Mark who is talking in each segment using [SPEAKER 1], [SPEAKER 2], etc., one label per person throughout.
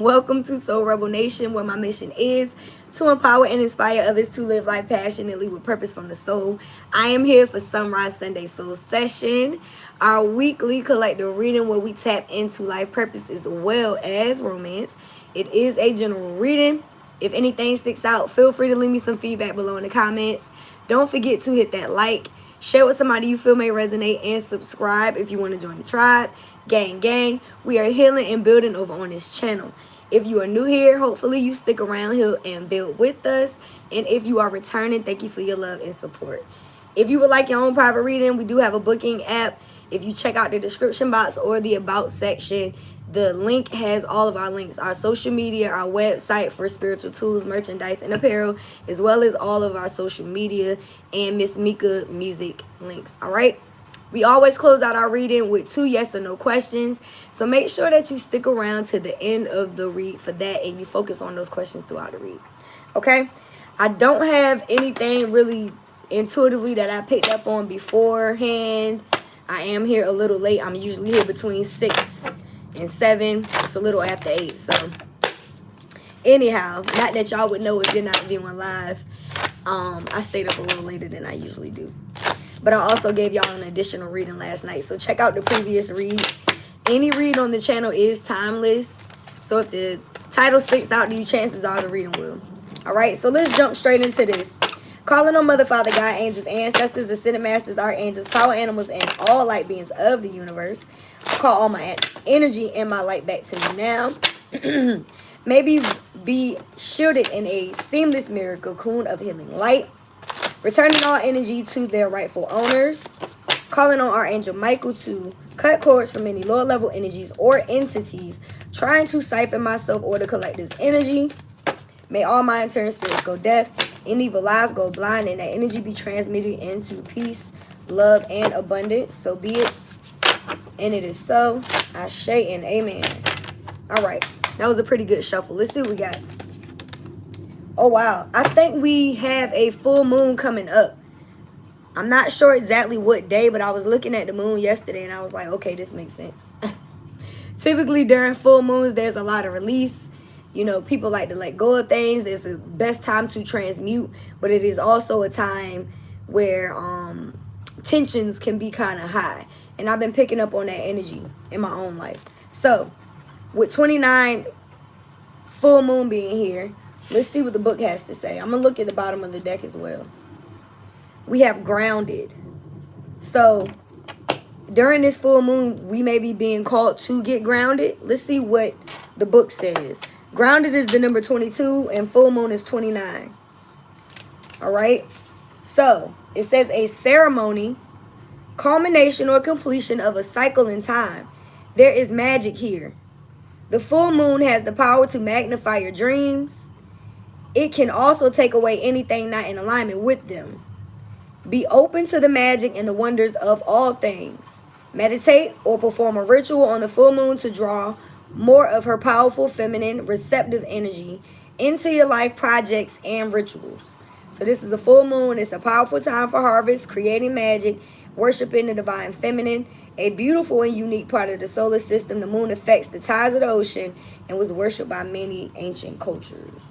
[SPEAKER 1] Welcome to Soul Rebel Nation, where my mission is to empower and inspire others to live life passionately with purpose from the soul. I am here for Sunrise Sunday Soul Session, our weekly collective reading where we tap into life purpose as well as romance. It is a general reading. If anything sticks out, feel free to leave me some feedback below in the comments. Don't forget to hit that like, share with somebody you feel may resonate, and subscribe if you want to join the tribe. Gang, we are healing and building over on this channel. If you are new here, hopefully you stick around here and build with us. And if you are returning, thank you for your love and support. If you would like your own private reading, we do have a booking app. If you check out the description box or the about section, the link has all of our links, our social media, our website for spiritual tools, merchandise, and apparel, as well as all of our social media and Miss Mika music links. All right. We always close out our reading with 2 yes or no questions. So make sure that you stick around to the end of the read for that and you focus on those questions throughout the read. Okay? I don't have anything really intuitively that I picked up on beforehand. I am here a little late. I'm usually here between 6 and 7. It's a little after 8. So anyhow, not that y'all would know if you're not viewing live. I stayed up a little later than I usually do. But I also gave y'all an additional reading last night. So check out the previous read. Any read on the channel is timeless. So if the title sticks out to you, chances are the reading will. Alright, so let's jump straight into this. Calling on Mother, Father, God, angels, ancestors, ascended masters, archangels, power animals, and all light beings of the universe. I call all my energy and my light back to me now. Maybe be shielded in a seamless mirror cocoon of healing light. Returning all energy to their rightful owners. Calling on Archangel Michael to cut cords from any lower level energies or entities trying to siphon myself or the collective's energy. May all mind turn spirits go deaf, and evil lies go blind, and that energy be transmitted into peace, love, and abundance. So be it, and it is so. Ashe and amen. All right, that was a pretty good shuffle. Let's see what we got. Oh, wow. I think we have a full moon coming up. I'm not sure exactly what day, but I was looking at the moon yesterday, and I was like, okay, this makes sense. Typically, during full moons, there's a lot of release. You know, people like to let go of things. It's the best time to transmute, but it is also a time where tensions can be kind of high. And I've been picking up on that energy in my own life. So, with 29 full moon being here, let's see what the book has to say. I'm going to look at the bottom of the deck as well. We have grounded. So, during this full moon, we may be being called to get grounded. Let's see what the book says. Grounded is the number 22, and full moon is 29. All right? So, it says a ceremony, culmination or completion of a cycle in time. There is magic here. The full moon has the power to magnify your dreams. It can also take away anything not in alignment with them. Be open to the magic and the wonders of all things. Meditate or perform a ritual on the full moon to draw more of her powerful, feminine, receptive energy into your life projects and rituals. So this is a full moon. It's a powerful time for harvest, creating magic, worshiping the divine feminine, a beautiful and unique part of the solar system. The moon affects the tides of the ocean and was worshipped by many ancient cultures.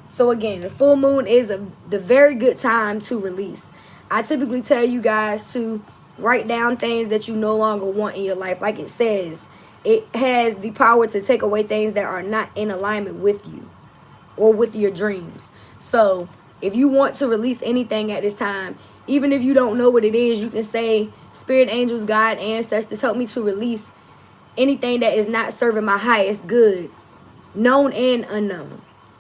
[SPEAKER 1] So again, the full moon is the very good time to release. I typically tell you guys to write down things that you no longer want in your life. Like it says, it has the power to take away things that are not in alignment with you or with your dreams. So if you want to release anything at this time, even if you don't know what it is, you can say, Spirit, angels, God, ancestors, help me to release anything that is not serving my highest good, known and unknown.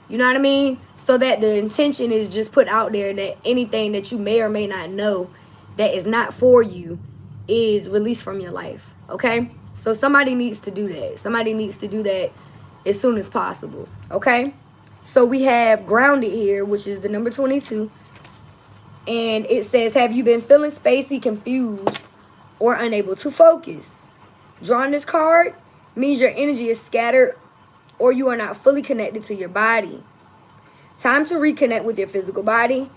[SPEAKER 1] You know what I mean? So that the intention is just put out there that anything that you may or may not know that is not for you is released from your life. Okay? So somebody needs to do that. Somebody needs to do that as soon as possible. Okay? So we have grounded here, which is the number 22. And it says, have you been feeling spacey, confused, or unable to focus? Drawing this card means your energy is scattered or you are not fully connected to your body. Time to reconnect with your physical body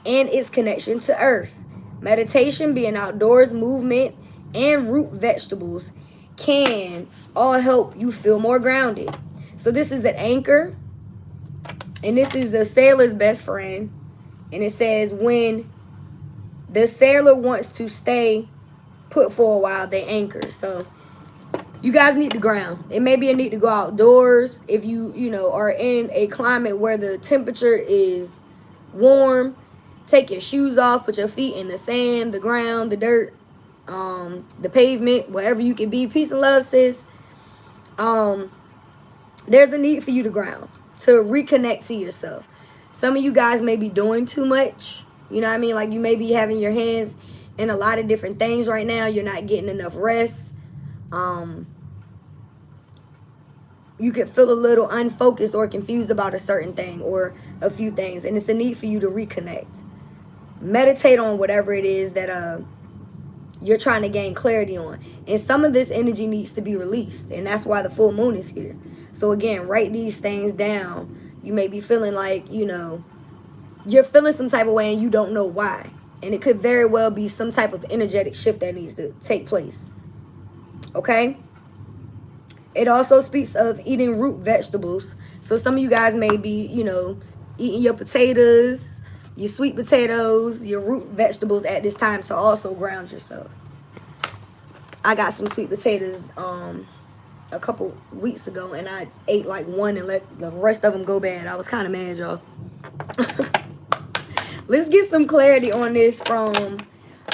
[SPEAKER 1] and its connection to earth. Meditation, being outdoors, movement, and root vegetables can all help you feel more grounded. So this is an anchor. And this is the sailor's best friend. And it says when the sailor wants to stay put for a while, they anchor. So you guys need to ground. It may be a need to go outdoors if you know, are in a climate where the temperature is warm. Take your shoes off, put your feet in the sand, the ground, the dirt, the pavement, wherever you can be. Peace and love, sis. There's a need for you to ground, to reconnect to yourself. Some of you guys may be doing too much. You know what I mean? Like, you may be having your hands in a lot of different things right now. You're not getting enough rest. You could feel a little unfocused or confused about a certain thing or a few things. And it's a need for you to reconnect. Meditate on whatever it is that you're trying to gain clarity on. And some of this energy needs to be released. And that's why the full moon is here. So again, write these things down. You may be feeling like, you know, you're feeling some type of way and you don't know why. And it could very well be some type of energetic shift that needs to take place. Okay? It also speaks of eating root vegetables. So some of you guys may be, you know, eating your potatoes, your sweet potatoes, your root vegetables at this time to also ground yourself. I got some sweet potatoes a couple weeks ago, and I ate like one and let the rest of them go bad. I was kind of mad, y'all. Let's get some clarity on this from,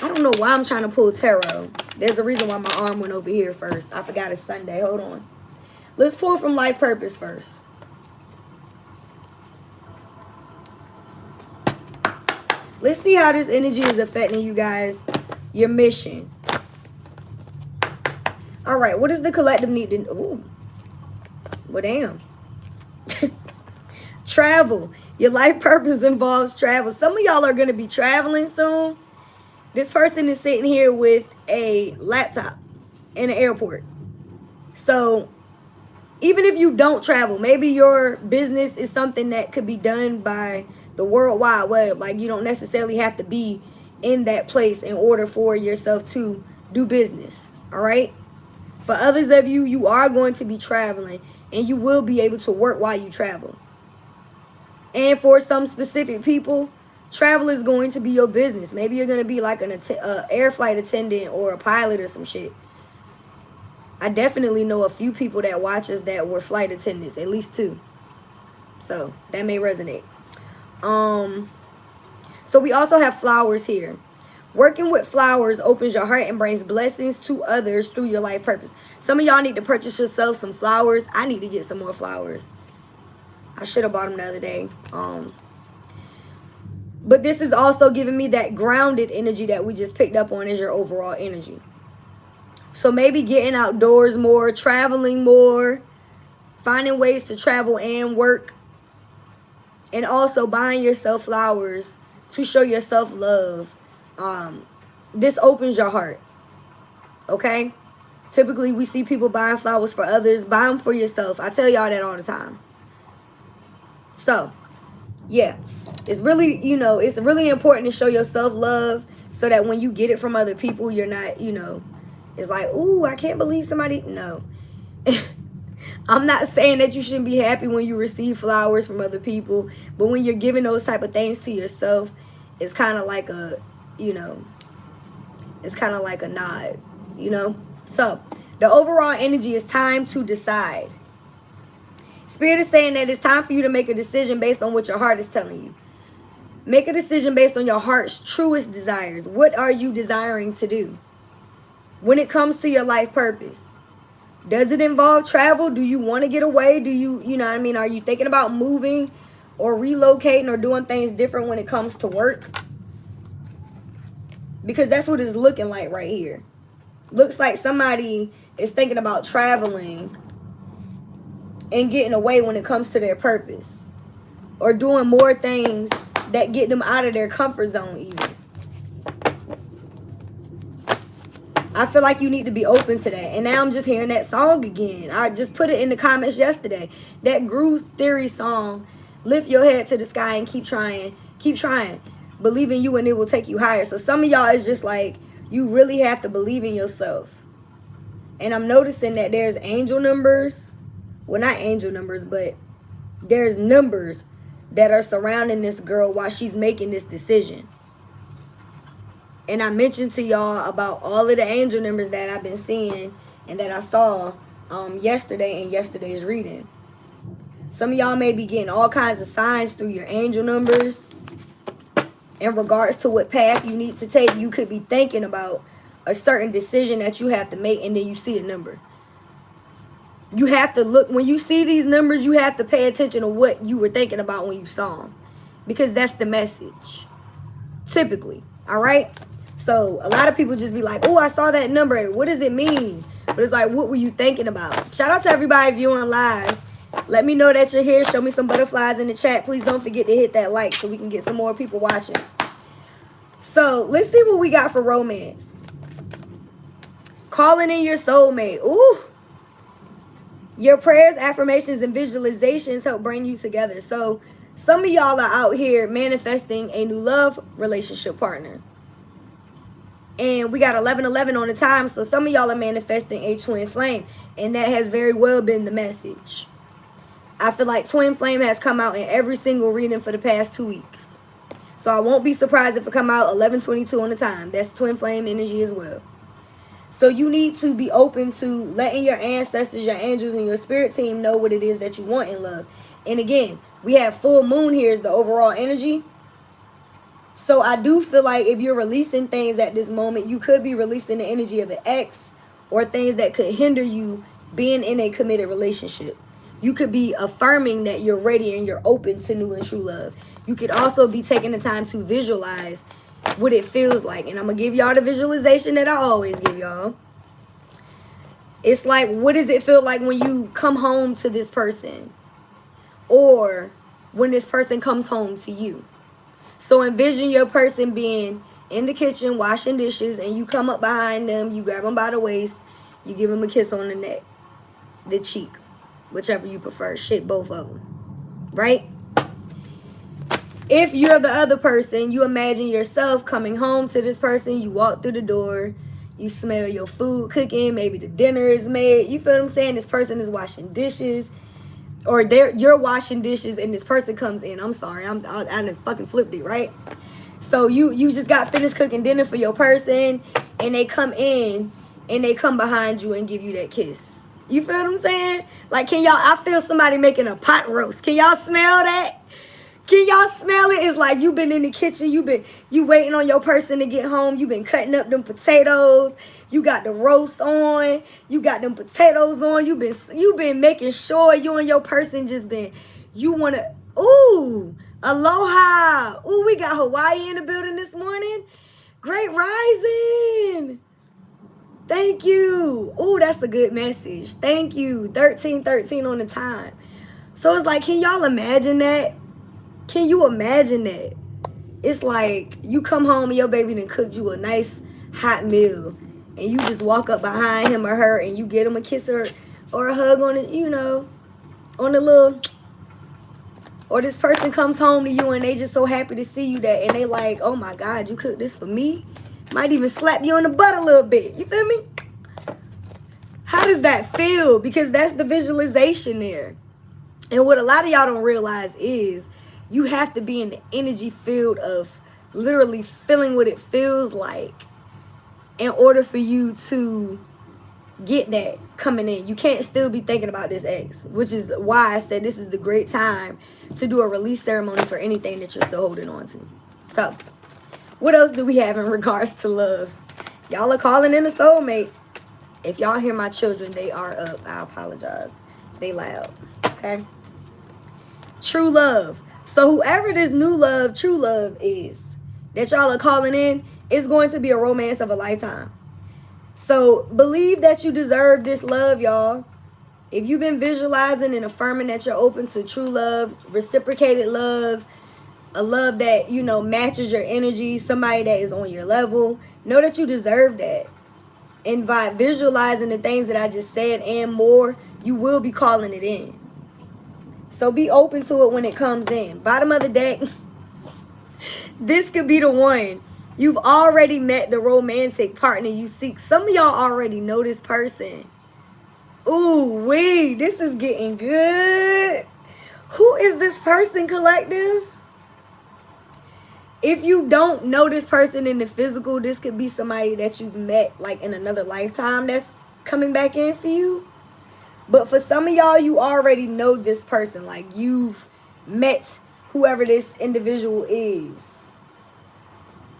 [SPEAKER 1] I don't know why I'm trying to pull tarot. There's a reason why my arm went over here first. I forgot it's Sunday. Hold on. Let's pull from life purpose first. Let's see how this energy is affecting you guys, your mission. All right, what does the collective need to... Ooh, well, damn. Travel. Your life purpose involves travel. Some of y'all are going to be traveling soon. This person is sitting here with a laptop in an airport. So even if you don't travel, maybe your business is something that could be done by the World Wide Web. Like, you don't necessarily have to be in that place in order for yourself to do business. All right? For others of you, you are going to be traveling and you will be able to work while you travel. And for some specific people, travel is going to be your business. Maybe you're going to be like an air flight attendant or a pilot or some shit. I definitely know a few people that watch us that were flight attendants, at least 2. So that may resonate. So we also have flowers here. Working with flowers opens your heart and brings blessings to others through your life purpose. Some of y'all need to purchase yourself some flowers. I need to get some more flowers. I should have bought them the other day. But this is also giving me that grounded energy that we just picked up on as your overall energy. So maybe getting outdoors more, traveling more, finding ways to travel and work. And also buying yourself flowers to show yourself love. This opens your heart. Okay? Typically, we see people buying flowers for others. Buy them for yourself. I tell y'all that all the time. So, yeah. It's really, you know, it's really important to show yourself love so that when you get it from other people, you're not, you know, it's like, ooh, I can't believe somebody. No. I'm not saying that you shouldn't be happy when you receive flowers from other people. But when you're giving those type of things to yourself, it's kind of like a, you know, it's kind of like a nod, you know. So the overall energy is time to decide. Spirit is saying that it's time for you to make a decision based on what your heart is telling you. Make a decision based on your heart's truest desires. What are you desiring to do? When it comes to your life purpose, does it involve travel? Do you want to get away? Do you, you know what I mean? Are you thinking about moving or relocating or doing things different when it comes to work? Because that's what it's looking like right here. Looks like somebody is thinking about traveling and getting away when it comes to their purpose. Or doing more things that get them out of their comfort zone even. I feel like you need to be open to that. And now I'm just hearing that song again. I just put it in the comments yesterday. That Groove Theory song, lift your head to the sky and keep trying. Keep trying. Believe in you and it will take you higher. So some of y'all is just like, you really have to believe in yourself. And I'm noticing that there's angel numbers well, not angel numbers, but there's numbers that are surrounding this girl while she's making this decision. And I mentioned to y'all about all of the angel numbers that I've been seeing and that I saw yesterday in yesterday's reading. Some of y'all may be getting all kinds of signs through your angel numbers in regards to what path you need to take. You could be thinking about a certain decision that you have to make, and then you see a number. You have to look, when you see these numbers, you have to pay attention to what you were thinking about when you saw them, because that's the message, typically. All right? So a lot of people just be like, oh, I saw that number. What does it mean? But it's like, what were you thinking about? Shout out to everybody viewing live. Let me know that you're here. Show me some butterflies in the chat. Please don't forget to hit that like so we can get some more people watching. So let's see what we got for romance. Calling in your soulmate. Ooh. Your prayers, affirmations, and visualizations help bring you together. So some of y'all are out here manifesting a new love relationship partner. And we got 1111 on the time. So some of y'all are manifesting a twin flame. And that has very well been the message. I feel like twin flame has come out in every single reading for the past 2 weeks. So I won't be surprised if it come out 1122 on the time. That's twin flame energy as well. So you need to be open to letting your ancestors, your angels, and your spirit team know what it is that you want in love. And again, we have full moon here as the overall energy. So I do feel like if you're releasing things at this moment, you could be releasing the energy of an ex or things that could hinder you being in a committed relationship. You could be affirming that you're ready and you're open to new and true love. You could also be taking the time to visualize what it feels like. And I'm going to give y'all the visualization that I always give y'all. It's like, what does it feel like when you come home to this person? Or when this person comes home to you? So envision your person being in the kitchen washing dishes, and you come up behind them, you grab them by the waist, you give them a kiss on the neck, the cheek, whichever you prefer. Shit, both of them. Right? If you're the other person, you imagine yourself coming home to this person. You walk through the door. You smell your food cooking. Maybe the dinner is made. You feel what I'm saying? This person is washing dishes. Or you're washing dishes and this person comes in. I'm sorry. I done fucking flipped it, right? So you just got finished cooking dinner for your person. And they come in. And they come behind you and give you that kiss. You feel what I'm saying? Like, can y'all, I feel somebody making a pot roast. Can y'all smell that? Can y'all smell it? It's like you've been in the kitchen. You waiting on your person to get home. You've been cutting up them potatoes. You got the roast on. You got them potatoes on. You've been making sure you and your person just been, you want to, ooh, aloha. Ooh, we got Hawaii in the building this morning. Great rising. Thank you. Ooh, that's a good message. Thank you. 1313 on the time. So it's like, can y'all imagine that? Can you imagine that? It's like you come home and your baby done cooked you a nice hot meal, and you just walk up behind him or her and you get him a kiss or a hug on it, you know, on the little, or this person comes home to you and they just so happy to see you that, and they like, oh my God, you cooked this for me? Might even slap you on the butt a little bit. You feel me? How does that feel? Because that's the visualization there. And what a lot of y'all don't realize is you have to be in the energy field of literally feeling what it feels like in order for you to get that coming in. You can't still be thinking about this ex, which is why I said this is the great time to do a release ceremony for anything that you're still holding on to. So, what else do we have in regards to love? Y'all are calling in a soulmate. If y'all hear my children, they are up. I apologize. They loud. Okay? True love. So whoever this new love, true love is that y'all are calling in, is going to be a romance of a lifetime. So believe that you deserve this love, y'all. If you've been visualizing and affirming that you're open to true love, reciprocated love, a love that, you know, matches your energy, somebody that is on your level, know that you deserve that. And by visualizing the things that I just said and more, you will be calling it in. So be open to it when it comes in. Bottom of the deck, this could be the one. You've already met the romantic partner you seek. Some of y'all already know this person. Ooh, wee, this is getting good. Who is this person, collective? If you don't know this person in the physical, this could be somebody that you've met like in another lifetime that's coming back in for you. But for some of y'all, you already know this person. Like, you've met whoever this individual is.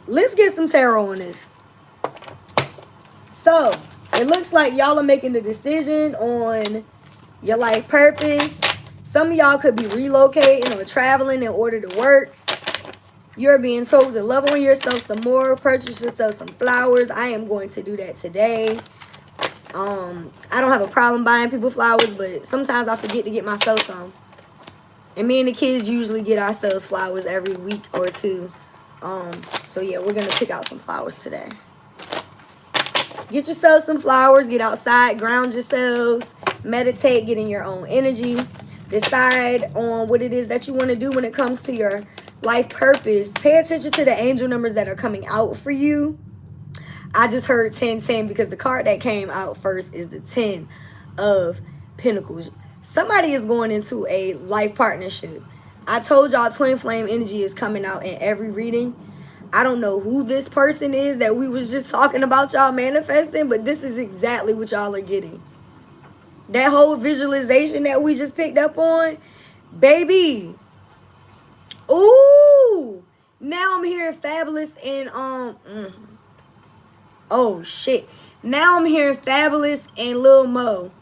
[SPEAKER 1] Let's get some tarot on this. So, it looks like y'all are making a decision on your life purpose. Some of y'all could be relocating or traveling in order to work. You're being told to love on yourself some more. Purchase yourself some flowers. I am going to do that today. I don't have a problem buying people flowers, but sometimes I forget to get myself some. And me and the kids usually get ourselves flowers every week or two. So yeah, we're gonna pick out some flowers today. Get yourself some flowers, get outside, ground yourselves, meditate, get in your own energy. Decide on what it is that you want to do when it comes to your life purpose. Pay attention to the angel numbers that are coming out for you. I just heard 1010 because the card that came out first is the 10 of Pentacles. Somebody is going into a life partnership. I told y'all twin flame energy is coming out in every reading. I don't know who this person is that we was just talking about y'all manifesting, but this is exactly what y'all are getting. That whole visualization that we just picked up on, baby. Ooh, now I'm hearing Fabulous and oh shit. Now I'm hearing Fabulous and Lil Mo.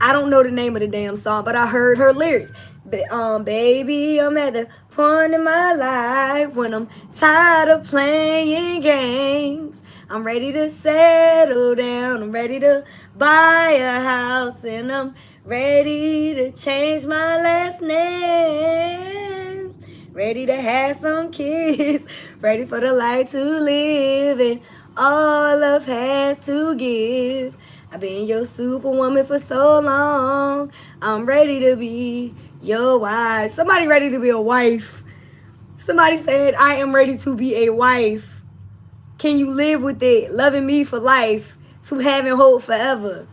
[SPEAKER 1] I don't know the name of the damn song, but I heard her lyrics. Baby, I'm at the point in my life when I'm tired of playing games. I'm ready to settle down. I'm ready to buy a house, and I'm ready to change my last name. Ready to have some kids. Ready for the life to live, and all love has to give. I've been your superwoman for so long. I'm ready to be your wife. Somebody ready to be a wife. Somebody said, I am ready to be a wife. Can you live with it? Loving me for life. To having hope forever.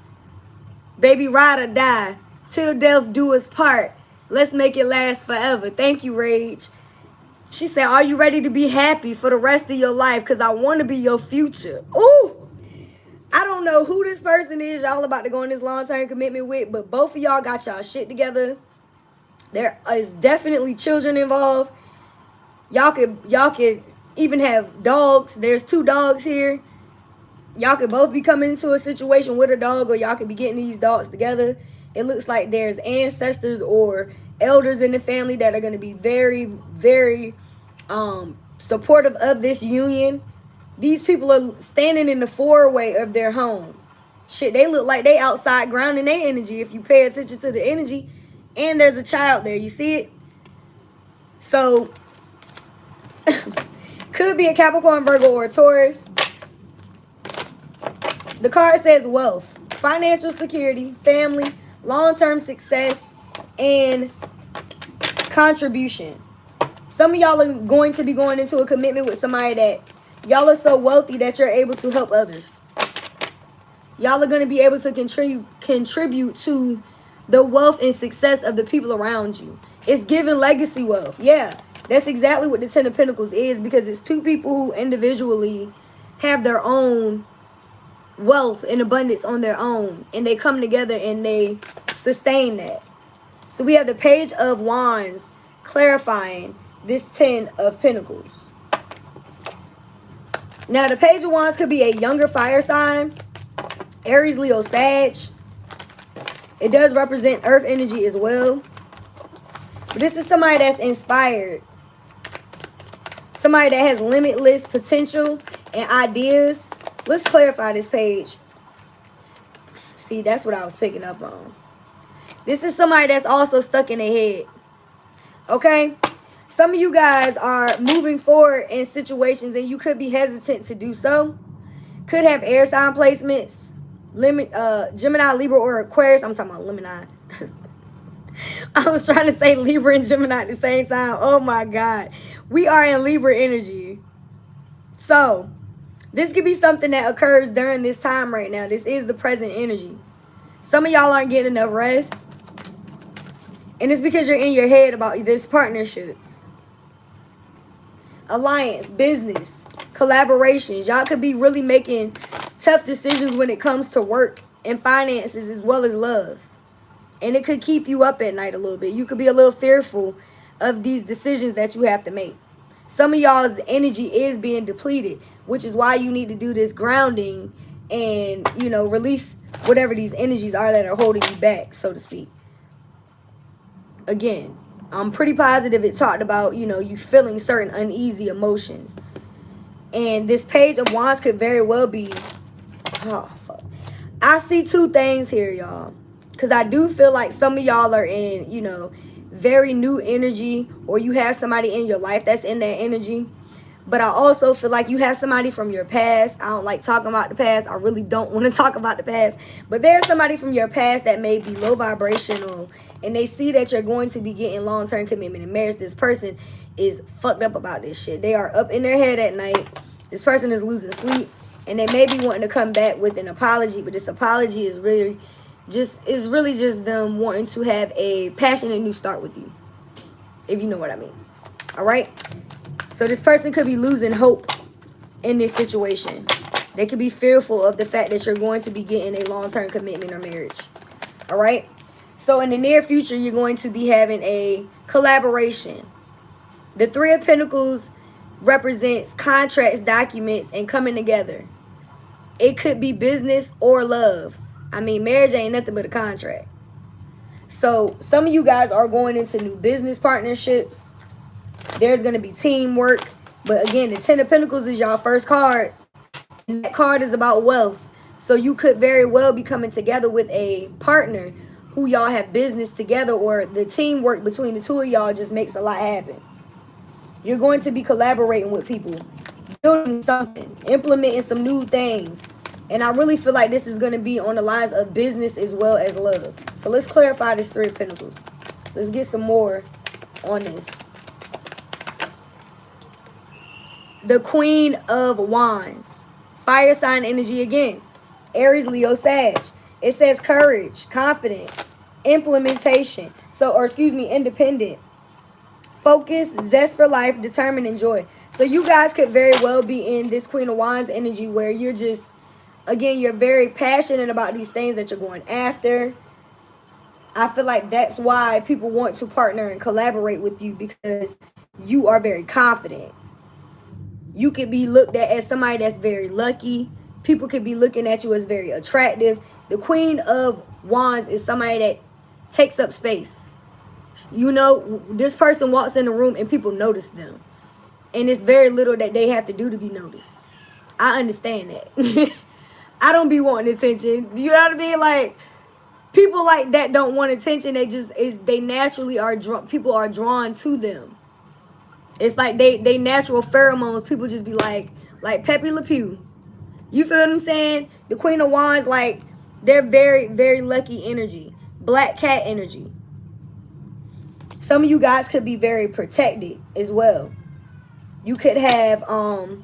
[SPEAKER 1] Baby, ride or die. Till death do us part. Let's make it last forever. Thank you, Rage. She said, are you ready to be happy for the rest of your life? Because I want to be your future. Ooh. I don't know who this person is y'all about to go in this long-term commitment with, but both of y'all got y'all shit together. There is definitely children involved. Y'all could even have dogs. There's 2 dogs here. Y'all could both be coming into a situation with a dog, or y'all could be getting these dogs together. It looks like there's ancestors or elders in the family that are going to be very, very supportive of this union. These people are standing in the four-way of their home. Shit, they look like they outside grounding their energy if you pay attention to the energy. And there's a child there. You see it? So, could be a Capricorn, Virgo, or a Taurus. The card says wealth, financial security, family, long-term success, and contribution. Some of y'all are going to be going into a commitment with somebody that y'all are so wealthy that you're able to help others. Y'all are going to be able to contribute to the wealth and success of the people around you. It's giving legacy wealth. Yeah, that's exactly what the 10 of Pentacles is, because it's 2 people who individually have their own wealth and abundance on their own, and they come together and they sustain that. So we have the Page of Wands clarifying this 10 of Pentacles. Now, the Page of Wands could be a younger fire sign, Aries, Leo, Sag. It does represent earth energy as well. But this is somebody that's inspired. Somebody that has limitless potential and ideas. Let's clarify this page. See, that's what I was picking up on. This is somebody that's also stuck in their head. Okay? Some of you guys are moving forward in situations and you could be hesitant to do so. Could have air sign placements. Gemini, Libra, or Aquarius. I'm talking about Gemini. I was trying to say Libra and Gemini at the same time. Oh my God. We are in Libra energy. So, This could be something that occurs during this time right now. This is the present energy. Some of y'all aren't getting enough rest. And it's because you're in your head about this partnership. Alliance, business, collaborations. Y'all could be really making tough decisions when it comes to work and finances as well as love. And it could keep you up at night a little bit. You could be a little fearful of these decisions that you have to make. Some of y'all's energy is being depleted, which is why you need to do this grounding and, you know, release whatever these energies are that are holding you back, so to speak. Again, I'm pretty positive it talked about, you know, you feeling certain uneasy emotions. And this Page of Wands could very well be, oh, fuck. I see two things here, y'all. Because I do feel like some of y'all are in, you know, very new energy, or you have somebody in your life that's in that energy. But I also feel like you have somebody from your past. I don't like talking about the past. I really don't want to talk about the past. But there's somebody from your past that may be low vibrational, and they see that you're going to be getting long-term commitment in marriage. This person is fucked up about this shit. They are up in their head at night. This person is losing sleep, and they may be wanting to come back with an apology, but this apology is really just them wanting to have a passionate new start with you, if you know what I mean. All right? So this person could be losing hope in this situation. They could be fearful of the fact that you're going to be getting a long-term commitment or marriage. All right? So in the near future, you're going to be having a collaboration. The Three of Pentacles represents contracts, documents, and coming together. It could be business or love. I mean, marriage ain't nothing but a contract. So some of you guys are going into new business partnerships. There's going to be teamwork. But again, the Ten of Pentacles is y'all first card. And that card is about wealth. So you could very well be coming together with a partner who y'all have business together, or the teamwork between the two of y'all just makes a lot happen. You're going to be collaborating with people, building something, implementing some new things. And I really feel like this is going to be on the lines of business as well as love. So let's clarify this Three of Pentacles. Let's get some more on this. The Queen of Wands. Fire sign energy again. Aries, Leo, Sag. It says courage, confident, implementation. Independent. Focus, zest for life, determined, and joy. So you guys could very well be in this Queen of Wands energy where you're just, again, you're very passionate about these things that you're going after. I feel like that's why people want to partner and collaborate with you, because you are very confident. You could be looked at as somebody that's very lucky. People could be looking at you as very attractive. The Queen of Wands is somebody that takes up space. You know, this person walks in the room and people notice them. And it's very little that they have to do to be noticed. I understand that. I don't be wanting attention. You know what I mean? Like, people like that don't want attention. They naturally are drawn. People are drawn to them. It's like they natural pheromones. People just be like Pepe Le Pew. You feel what I'm saying? The Queen of Wands, like, they're very, very lucky energy. Black cat energy. Some of you guys could be very protected as well. You could have a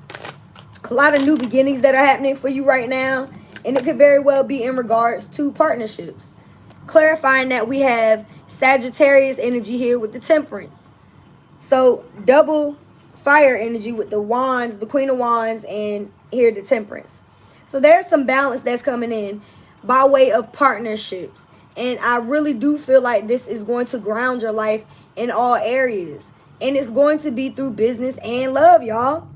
[SPEAKER 1] lot of new beginnings that are happening for you right now. And it could very well be in regards to partnerships. Clarifying that we have Sagittarius energy here with the Temperance. So double fire energy with the Wands, the Queen of Wands, and here the Temperance. So there's some balance that's coming in by way of partnerships. And I really do feel like this is going to ground your life in all areas. And it's going to be through business and love, y'all.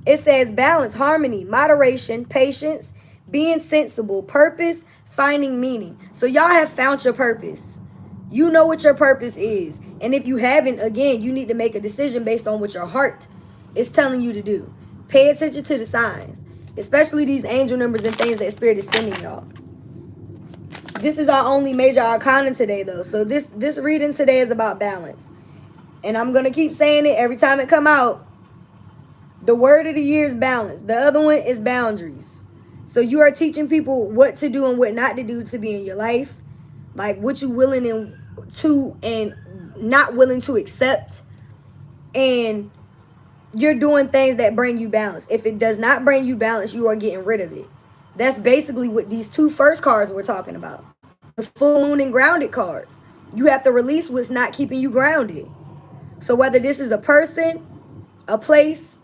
[SPEAKER 1] It says balance, harmony, moderation, patience, being sensible, purpose, finding meaning. So y'all have found your purpose. You know what your purpose is. And if you haven't, again, you need to make a decision based on what your heart is telling you to do. Pay attention to the signs, especially these angel numbers and things that Spirit is sending y'all. This is our only major arcana today, though. So this reading today is about balance. And I'm going to keep saying it every time it come out. The word of the year is balance. The other one is boundaries. So you are teaching people what to do and what not to do to be in your life. Like what you willing to and not willing to accept. And you're doing things that bring you balance. If it does not bring you balance, you are getting rid of it. That's basically what these two first cards we're talking about. The full moon and grounded cards. You have to release what's not keeping you grounded. So whether this is a person, a place,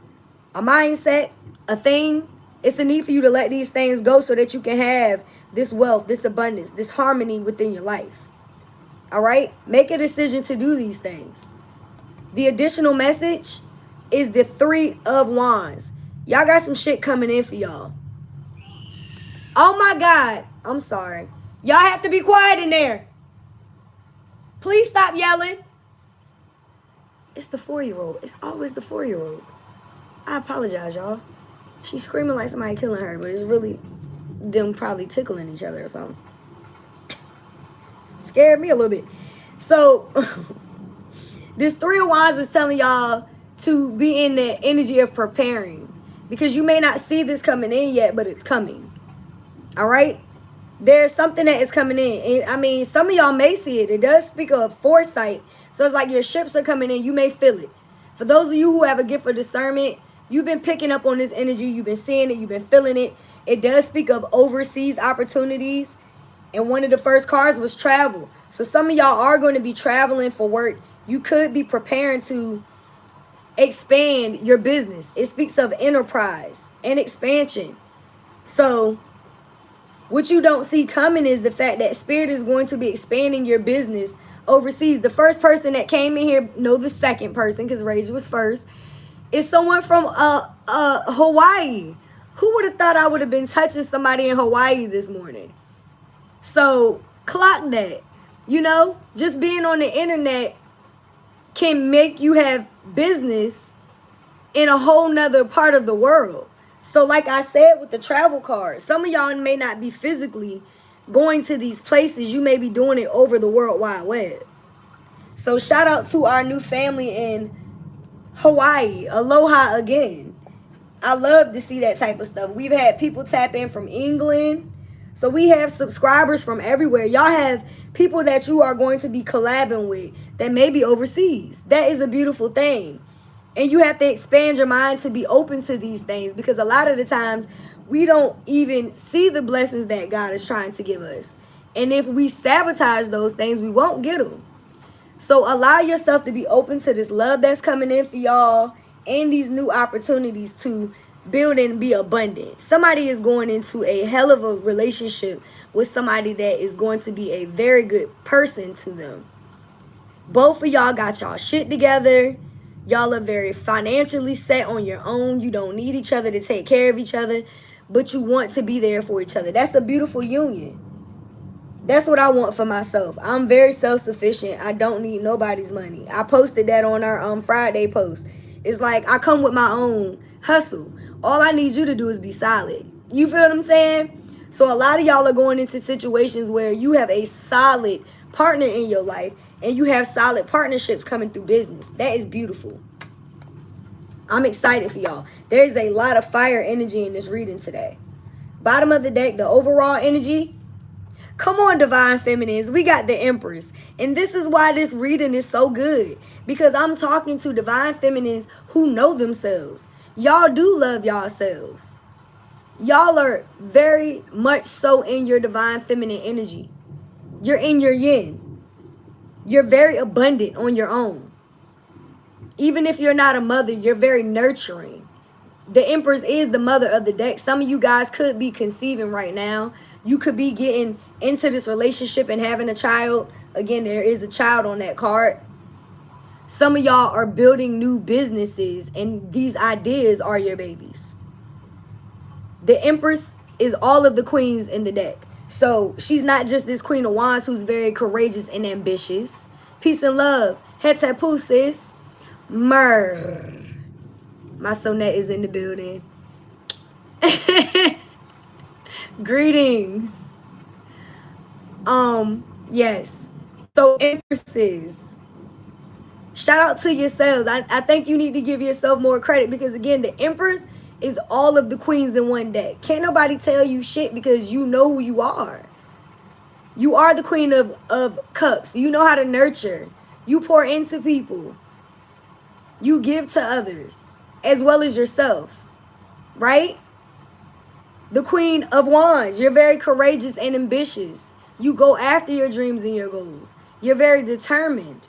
[SPEAKER 1] a mindset, a thing, it's a need for you to let these things go so that you can have this wealth, this abundance, this harmony within your life. All right? Make a decision to do these things. The additional message is the 3 of Wands. Y'all got some shit coming in for y'all. Oh my God. I'm sorry. Y'all have to be quiet in there. Please stop yelling. It's the 4-year-old. It's always the 4-year-old. I apologize, y'all. She's screaming like somebody killing her, but it's really them probably tickling each other or something. Scared me a little bit. So, this 3 of Wands is telling y'all to be in the energy of preparing. Because you may not see this coming in yet, but it's coming. All right? There's something that is coming in. And, I mean, some of y'all may see it. It does speak of foresight. So, it's like your ships are coming in. You may feel it. For those of you who have a gift for discernment, you've been picking up on this energy. You've been seeing it. You've been feeling it. It does speak of overseas opportunities. And one of the first cards was travel. So some of y'all are going to be traveling for work. You could be preparing to expand your business. It speaks of enterprise and expansion. So what you don't see coming is the fact that Spirit is going to be expanding your business overseas. The first person that came in here, no, the second person, because Rage was first, is someone from Hawaii. Who would have thought I would have been touching somebody in Hawaii this morning? So clock that. You know, just being on the internet can make you have business in a whole nother part of the world. So like I said with the travel card, some of y'all may not be physically going to these places. You may be doing it over the World Wide Web. So shout out to our new family in Hawaii. Aloha again. I love to see that type of stuff. We've had people tap in from England. So we have subscribers from everywhere. Y'all have people that you are going to be collabing with that may be overseas. That is a beautiful thing. And you have to expand your mind to be open to these things, because a lot of the times we don't even see the blessings that God is trying to give us. And if we sabotage those things, we won't get them. So allow yourself to be open to this love that's coming in for y'all and these new opportunities to build and be abundant. Somebody is going into a hell of a relationship with somebody that is going to be a very good person to them. Both of y'all got y'all shit together. Y'all are very financially set on your own. You don't need each other to take care of each other, but you want to be there for each other. That's a beautiful union. That's what I want for myself. I'm very self-sufficient. I don't need nobody's money. I posted that on our Friday post. It's like I come with my own hustle. All I need you to do is be solid. You feel what I'm saying? So a lot of y'all are going into situations where you have a solid partner in your life and you have solid partnerships coming through business. That is beautiful. I'm excited for y'all. There's a lot of fire energy in this reading today. Bottom of the deck, the overall energy. Come on, Divine Feminines. We got the Empress. And this is why this reading is so good. Because I'm talking to Divine Feminines who know themselves. Y'all do love yourselves. Y'all are very much so in your Divine Feminine energy. You're in your yin. You're very abundant on your own. Even if you're not a mother, you're very nurturing. The Empress is the mother of the deck. Some of you guys could be conceiving right now. You could be getting into this relationship and having a child. Again, there is a child on that card. Some of y'all are building new businesses, and these ideas are your babies. The Empress is all of the queens in the deck. So she's not just this Queen of Wands who's very courageous and ambitious. Peace and love. 𝔻𝕬𝕗, sis. 𝑚𝑟. My sonette is in the building. Greetings. Yes. So Empresses, shout out to yourselves. I think you need to give yourself more credit, because again, the Empress is all of the queens in one deck. Can't nobody tell you shit because you know who you are. You are the Queen of Cups. You know how to nurture. You pour into people. You give to others. as well as yourself, right? The Queen of Wands, you're very courageous and ambitious. You go after your dreams and your goals. You're very determined,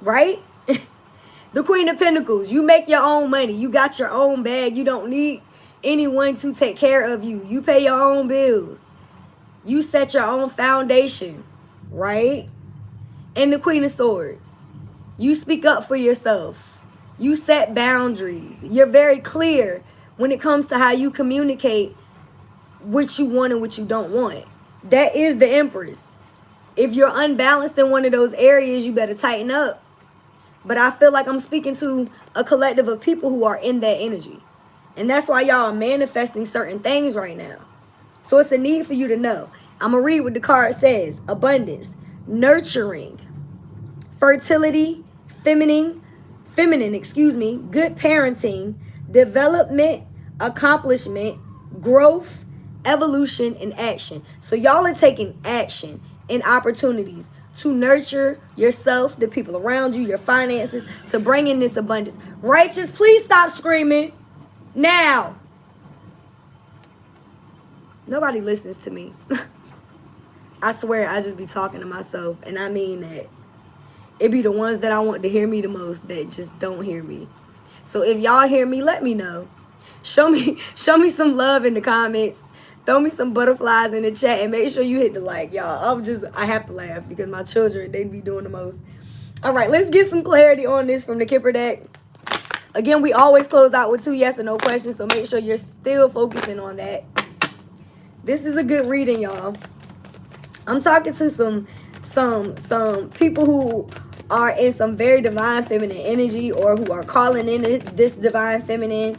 [SPEAKER 1] right? The Queen of Pentacles, you make your own money. You got your own bag. You don't need anyone to take care of you. You pay your own bills. You set your own foundation, right? And the Queen of Swords, you speak up for yourself. You set boundaries. You're very clear when it comes to how you communicate what you want and what you don't want. That is the Empress. If you're unbalanced in one of those areas, you better tighten up. But I feel like I'm speaking to a collective of people who are in that energy. And that's why y'all are manifesting certain things right now. So it's a need for you to know. I'm going to read what the card says. Abundance, nurturing, fertility, feminine, good parenting, development, accomplishment, growth, evolution, and action. So y'all are taking action and opportunities to nurture yourself, the people around you, your finances, to bring in this abundance. Righteous, please stop screaming now. Nobody listens to me. I swear I just be talking to myself, and I mean that. It be the ones that I want to hear me the most that just don't hear me. So if y'all hear me, let me know. Show me some love in the comments. Throw me some butterflies in the chat and make sure you hit the like, y'all. I have to laugh because my children, they be doing the most. All right, let's get some clarity on this from the Kipper deck. Again, we always close out with 2 yes or no questions, so make sure you're still focusing on that. This is a good reading, y'all. I'm talking to some people who are in some very divine feminine energy or who are calling in this divine feminine.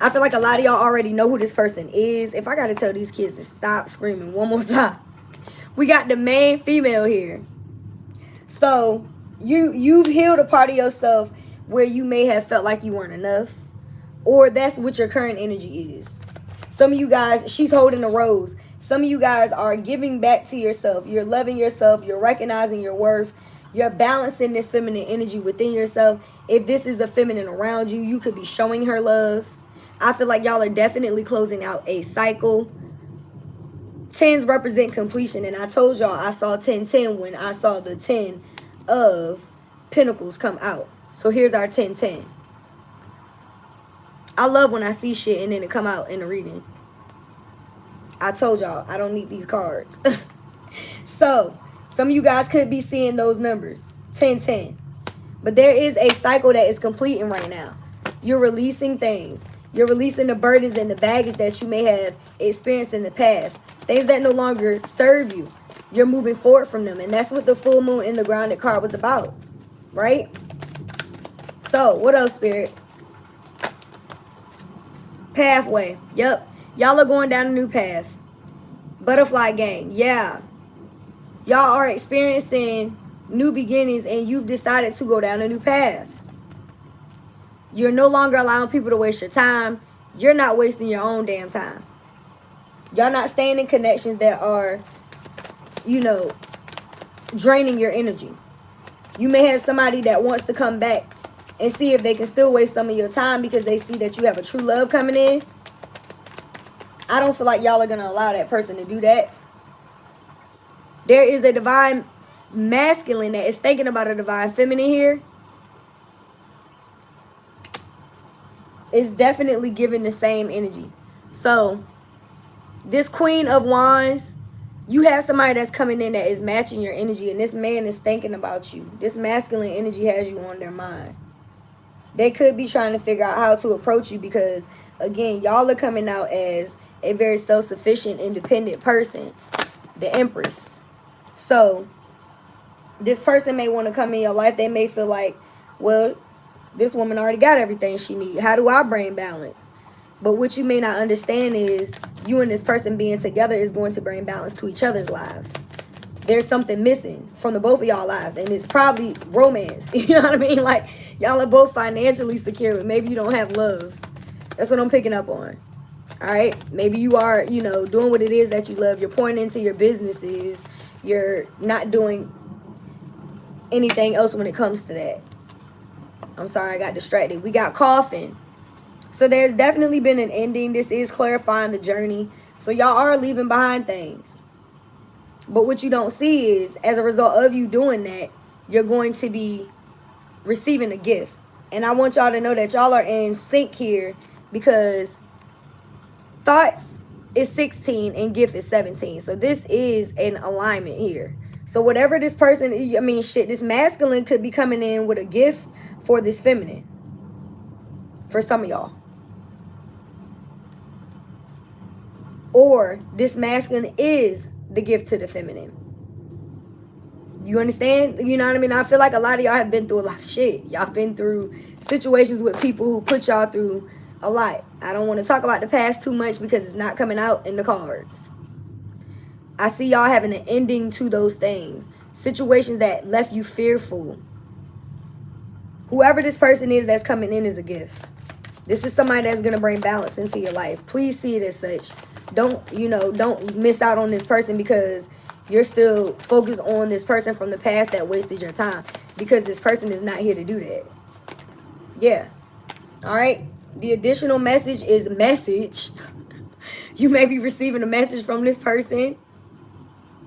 [SPEAKER 1] I feel like a lot of y'all already know who this person is. If I got to tell these kids to stop screaming one more time. We got the main female here. So you've healed a part of yourself where you may have felt like you weren't enough. Or that's what your current energy is. Some of you guys, she's holding a rose. Some of you guys are giving back to yourself. You're loving yourself. You're recognizing your worth. You're balancing this feminine energy within yourself. If this is a feminine around you, you could be showing her love. I feel like y'all are definitely closing out a cycle. 10s represent completion. And I told y'all I saw 10-10 when I saw the 10 of Pentacles come out. So here's our 10-10. I love when I see shit and then it come out in the reading. I told y'all I don't need these cards. So some of you guys could be seeing those numbers. 10-10. But there is a cycle that is completing right now. You're releasing things. You're releasing the burdens and the baggage that you may have experienced in the past. Things that no longer serve you. You're moving forward from them. And that's what the full moon in the grounded card was about. Right? So, what else, Spirit? Pathway. Yep. Y'all are going down a new path. Butterfly gang. Yeah. Y'all are experiencing new beginnings and you've decided to go down a new path. You're no longer allowing people to waste your time. You're not wasting your own damn time. Y'all not staying in connections that are, draining your energy. You may have somebody that wants to come back and see if they can still waste some of your time because they see that you have a true love coming in. I don't feel like y'all are going to allow that person to do that. There is a divine masculine that is thinking about a divine feminine here. It's definitely giving the same energy. So, this Queen of Wands, you have somebody that's coming in that is matching your energy, and this man is thinking about you. This masculine energy has you on their mind. They could be trying to figure out how to approach you because, again, y'all are coming out as a very self-sufficient, independent person. The Empress. So, this person may want to come in your life. They may feel like, well, this woman already got everything she needs. How do I bring balance? But what you may not understand is you and this person being together is going to bring balance to each other's lives. There's something missing from the both of y'all lives, and it's probably romance. You know what I mean? Like, y'all are both financially secure, but maybe you don't have love. That's what I'm picking up on. All right? Maybe you are, doing what it is that you love. You're pouring into your businesses. You're not doing anything else when it comes to that. I'm sorry, I got distracted. We got coughing. So there's definitely been an ending. This is clarifying the journey. So y'all are leaving behind things. But what you don't see is, as a result of you doing that, you're going to be receiving a gift. And I want y'all to know that y'all are in sync here, because thoughts is 16 and gift is 17. So this is an alignment here. So whatever this person, I mean, shit, this masculine could be coming in with a gift for this feminine. For some of y'all. Or this masculine is the gift to the feminine. You understand? You know what I mean? I feel like a lot of y'all have been through a lot of shit. Y'all been through situations with people who put y'all through a lot. I don't want to talk about the past too much because it's not coming out in the cards. I see y'all having an ending to those things. Situations that left you fearful. Whoever this person is that's coming in is a gift. This is somebody that's going to bring balance into your life. Please see it as such. Don't miss out on this person because you're still focused on this person from the past that wasted your time. Because this person is not here to do that. Yeah. All right. The additional message is message. You may be receiving a message from this person.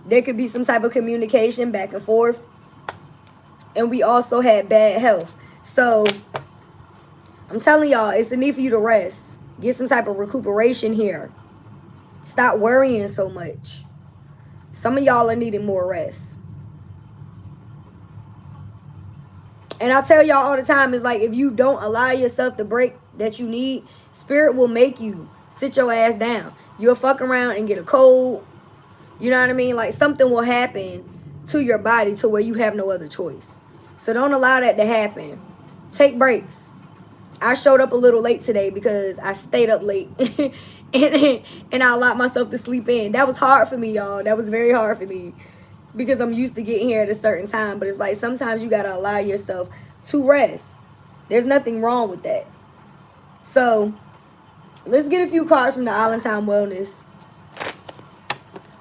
[SPEAKER 1] There could be some type of communication back and forth. And we also had bad health. So, I'm telling y'all, it's a need for you to rest. Get some type of recuperation here. Stop worrying so much. Some of y'all are needing more rest. And I tell y'all all the time, it's like if you don't allow yourself the break that you need, spirit will make you sit your ass down. You'll fuck around and get a cold. You know what I mean? Like something will happen to your body to where you have no other choice. So don't allow that to happen. Take breaks. I showed up a little late today because I stayed up late. and I allowed myself to sleep in. That was hard for me, y'all. That was very hard for me. Because I'm used to getting here at a certain time. But it's like sometimes you got to allow yourself to rest. There's nothing wrong with that. So, let's get a few cards from the Island Time Wellness.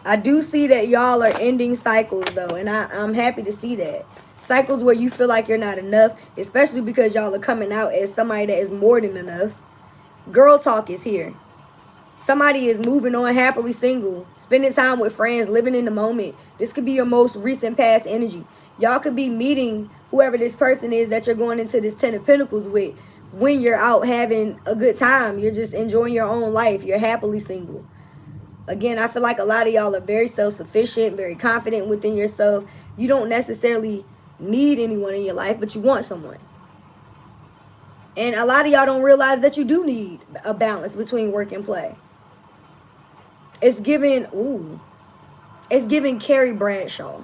[SPEAKER 1] I do see that y'all are ending cycles, though. And I'm happy to see that. Cycles where you feel like you're not enough. Especially because y'all are coming out as somebody that is more than enough. Girl talk is here. Somebody is moving on happily single. Spending time with friends. Living in the moment. This could be your most recent past energy. Y'all could be meeting whoever this person is that you're going into this 10 of Pentacles with. When you're out having a good time. You're just enjoying your own life. You're happily single. Again, I feel like a lot of y'all are very self-sufficient. Very confident within yourself. You don't necessarily need anyone in your life, but you want someone. And a lot of y'all don't realize that you do need a balance between work and play. It's giving, it's giving Carrie Bradshaw.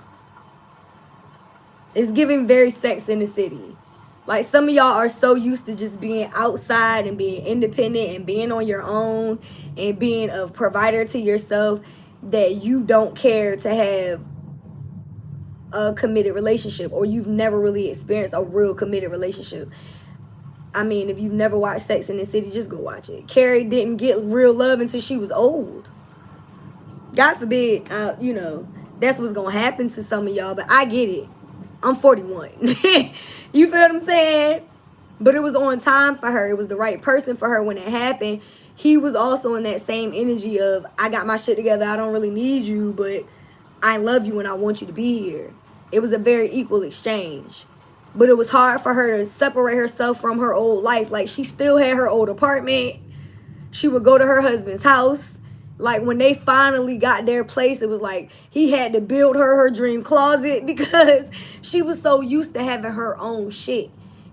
[SPEAKER 1] It's giving very Sex in the City. Like some of y'all are so used to just being outside and being independent and being on your own and being a provider to yourself that you don't care to have a committed relationship, or you've never really experienced a real committed relationship. I mean, if you've never watched Sex in the City, just go watch it. Carrie didn't get real love until she was old. God forbid, that's what's going to happen to some of y'all, but I get it. I'm 41. You feel what I'm saying? But it was on time for her. It was the right person for her when it happened. He was also in that same energy of, I got my shit together. I don't really need you, but I love you and I want you to be here. It was a very equal exchange. But it was hard for her to separate herself from her old life. Like, she still had her old apartment. She would go to her husband's house. Like, when they finally got their place, it was like he had to build her dream closet because she was so used to having her own shit.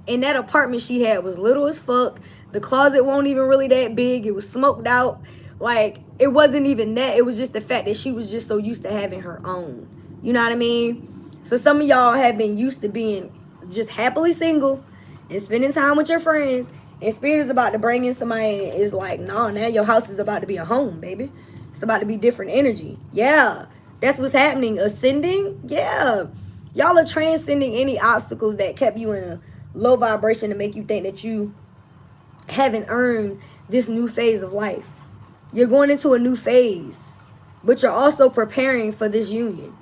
[SPEAKER 1] And that apartment she had was little as fuck. The closet wasn't even really that big. It was smoked out. Like, it wasn't even that. It was just the fact that she was just so used to having her own. You know what I mean? So some of y'all have been used to being just happily single and spending time with your friends. And Spirit is about to bring in somebody and is like, no, now your house is about to be a home, baby. It's about to be different energy. Yeah, that's what's happening. Ascending? Yeah. Y'all are transcending any obstacles that kept you in a low vibration to make you think that you haven't earned this new phase of life. You're going into a new phase, but you're also preparing for this union.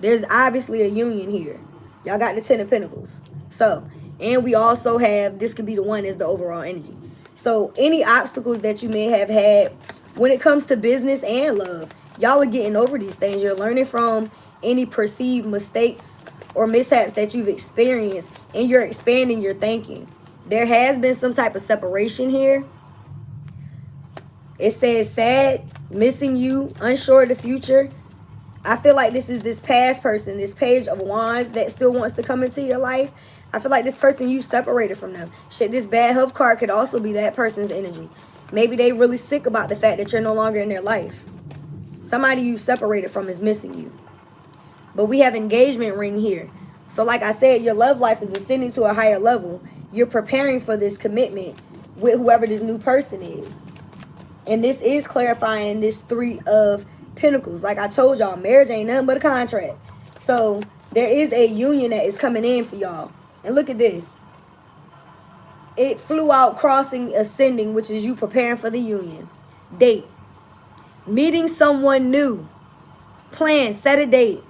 [SPEAKER 1] There's obviously a union here. Y'all got the 10 of Pentacles. So, And we also have, this could be the one as the overall energy. So any obstacles that you may have had when it comes to business and love, y'all are getting over these things. You're learning from any perceived mistakes or mishaps that you've experienced, and you're expanding your thinking. There has been some type of separation here. It says sad, missing you, unsure of the future. I feel like this is this past person, this Page of Wands that still wants to come into your life. I feel like this person, you separated from them. Shit, this bad health card could also be that person's energy. Maybe they really sick about the fact that you're no longer in their life. Somebody you separated from is missing you. But we have engagement ring here. So like I said, your love life is ascending to a higher level. You're preparing for this commitment with whoever this new person is. And this is clarifying this 3 of Pentacles. Like I told y'all, marriage ain't nothing but a contract. So there is a union that is coming in for y'all. And look at this. It flew out, crossing, ascending, which is you preparing for the union. Date. Meeting someone new. Plan, set a date.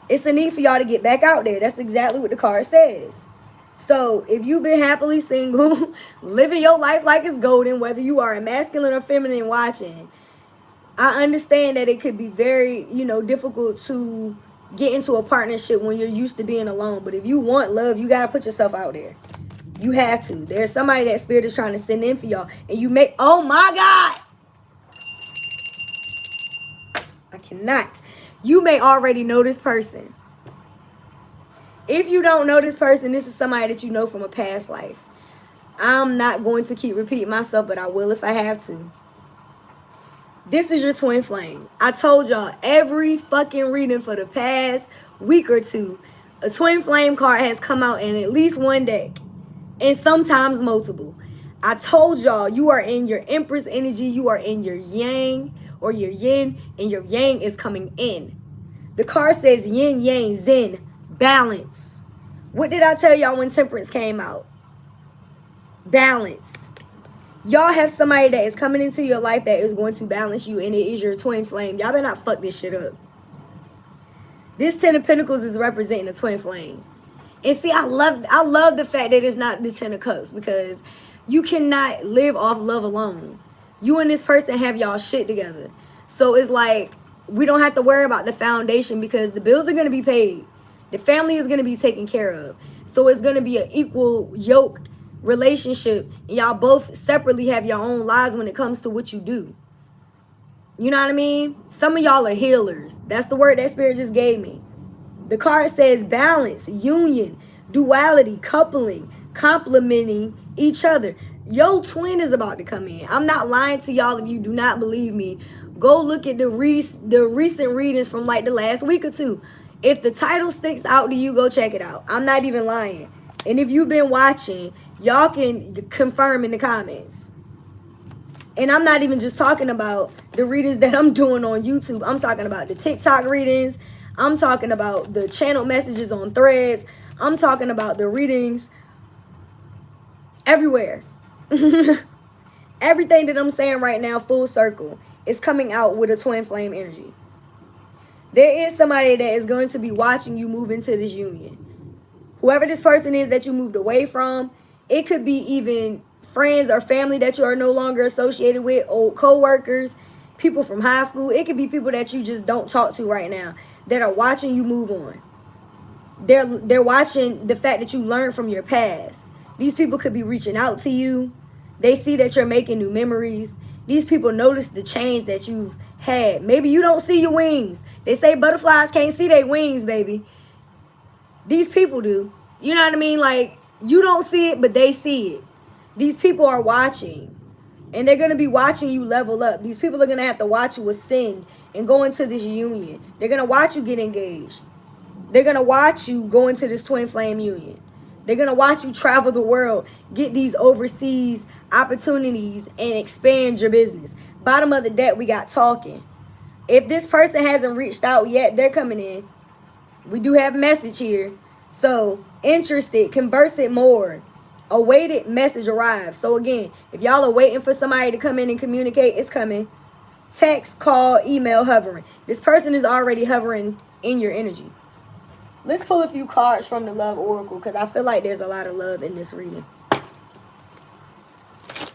[SPEAKER 1] It's a need for y'all to get back out there. That's exactly what the card says. So if you've been happily single, living your life like it's golden, whether you are a masculine or feminine watching, I understand that it could be very, difficult to get into a partnership when you're used to being alone. But if you want love, you got to put yourself out there. You have to. There's somebody that Spirit is trying to send in for y'all. And you make, oh my God. I cannot. You may already know this person. If you don't know this person, this is somebody that you know from a past life. I'm not going to keep repeating myself, but I will if I have to. This is your twin flame. I told y'all, every fucking reading for the past week or two, a twin flame card has come out in at least one deck. And sometimes multiple. I told y'all, you are in your Empress energy. You are in your yang or your yin, and your yang is coming in. The card says yin, yang, zen, balance. What did I tell y'all when Temperance came out? Balance. Y'all have somebody that is coming into your life that is going to balance you, and it is your twin flame. Y'all better not fuck this shit up. This 10 of Pentacles is representing a twin flame. And see, I love the fact that it's not the 10 of Cups, because you cannot live off love alone. You and this person have y'all shit together. So it's like, we don't have to worry about the foundation because the bills are going to be paid. The family is going to be taken care of. So it's going to be an equal yoked relationship. And y'all both separately have your own lives when it comes to what you do. You know what I mean? Some of y'all are healers. That's the word that Spirit just gave me. The card says balance, union, duality, coupling, complementing each other. Your twin is about to come in. I'm not lying to y'all if you do not believe me. Go look at the recent readings from like the last week or two. If the title sticks out to you, go check it out. I'm not even lying. And if you've been watching, y'all can confirm in the comments. And I'm not even just talking about the readings that I'm doing on YouTube. I'm talking about the TikTok readings. I'm talking about the channel messages on Threads. I'm talking about the readings everywhere. Everything that I'm saying right now, full circle, is coming out with a twin flame energy. There is somebody that is going to be watching you move into this union. Whoever this person is that you moved away from, it could be even friends or family that you are no longer associated with, old co-workers, people from high school. It could be people that you just don't talk to right now that are watching you move on. They're watching the fact that you learned from your past. These people could be reaching out to you. They see that you're making new memories. These people notice the change that you've had. Maybe you don't see your wings. They say butterflies can't see their wings, baby. These people do. You know what I mean? Like, you don't see it, but they see it. These people are watching. And they're going to be watching you level up. These people are going to have to watch you ascend and go into this union. They're going to watch you get engaged. They're going to watch you go into this twin flame union. They're going to watch you travel the world, get these overseas opportunities, and expand your business. Bottom of the deck, we got talking. If this person hasn't reached out yet, they're coming in. We do have a message here. So, interested, converse it more. Awaited message arrives. So again, if y'all are waiting for somebody to come in and communicate, it's coming. Text, call, email, hovering. This person is already hovering in your energy. Let's pull a few cards from the Love Oracle because I feel like there's a lot of love in this reading.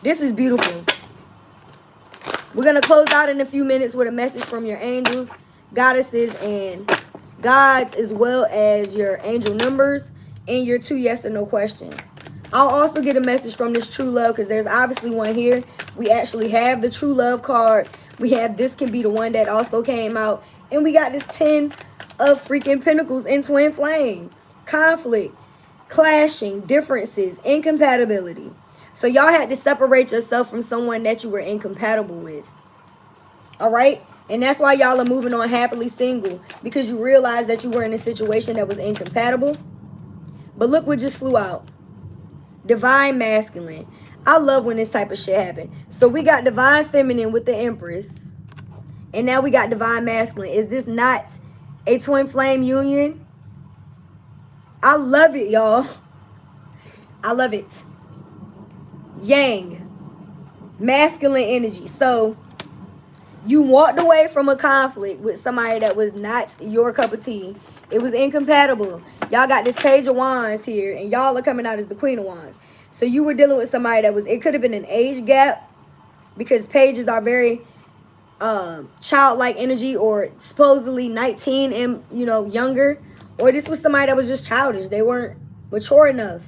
[SPEAKER 1] This is beautiful. We're going to close out in a few minutes with a message from your angels, goddesses, and gods, as well as your angel numbers and your 2 yes or no questions. I'll also get a message from this true love because there's obviously one here. We actually have the true love card. We have this can be the one that also came out. And we got this 10 of freaking pentacles in twin flame. Conflict, clashing, differences, incompatibility. So y'all had to separate yourself from someone that you were incompatible with. All right? And that's why y'all are moving on happily single. Because you realized that you were in a situation that was incompatible. But look what just flew out. Divine masculine. I love when this type of shit happens. So we got divine feminine with the Empress. And now we got divine masculine. Is this not a twin flame union? I love it, y'all. I love it. Yang. Masculine energy. So you walked away from a conflict with somebody that was not your cup of tea. It was incompatible. Y'all got this Page of Wands here, and y'all are coming out as the Queen of Wands. So you were dealing with somebody that was, it could have been an age gap, because pages are very childlike energy, or supposedly 19 and, you know, younger. Or this was somebody that was just childish. They weren't mature enough.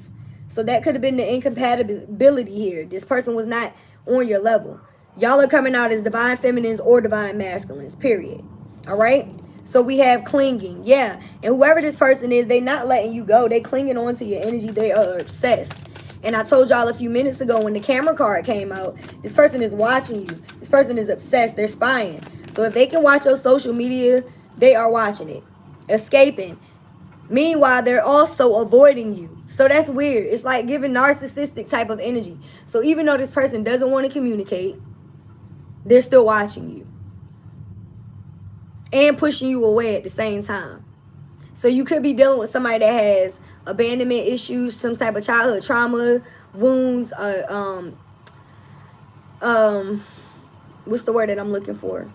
[SPEAKER 1] So that could have been the incompatibility here. This person was not on your level. Y'all are coming out as divine feminines or divine masculines, period. All right? So we have clinging. Yeah. And whoever this person is, they not letting you go. They clinging on to your energy. They are obsessed. And I told y'all a few minutes ago when the camera card came out, this person is watching you. This person is obsessed. They're spying. So if they can watch your social media, they are watching it. Escaping. Meanwhile, they're also avoiding you. So that's weird. It's like giving narcissistic type of energy. So even though this person doesn't want to communicate, they're still watching you. And pushing you away at the same time. So you could be dealing with somebody that has abandonment issues, some type of childhood trauma, wounds, what's the word that I'm looking for?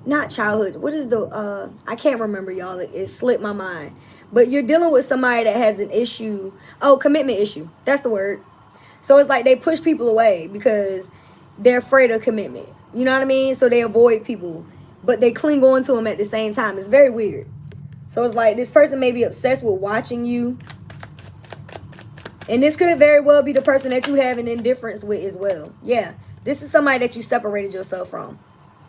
[SPEAKER 1] Not childhood. What is the, I can't remember, y'all. It slipped my mind. But you're dealing with somebody that has an issue. Oh, commitment issue. That's the word. So it's like they push people away because they're afraid of commitment. You know what I mean? So they avoid people, but they cling on to them at the same time. It's very weird. So it's like this person may be obsessed with watching you. And this could very well be the person that you have an indifference with as well. Yeah. This is somebody that you separated yourself from.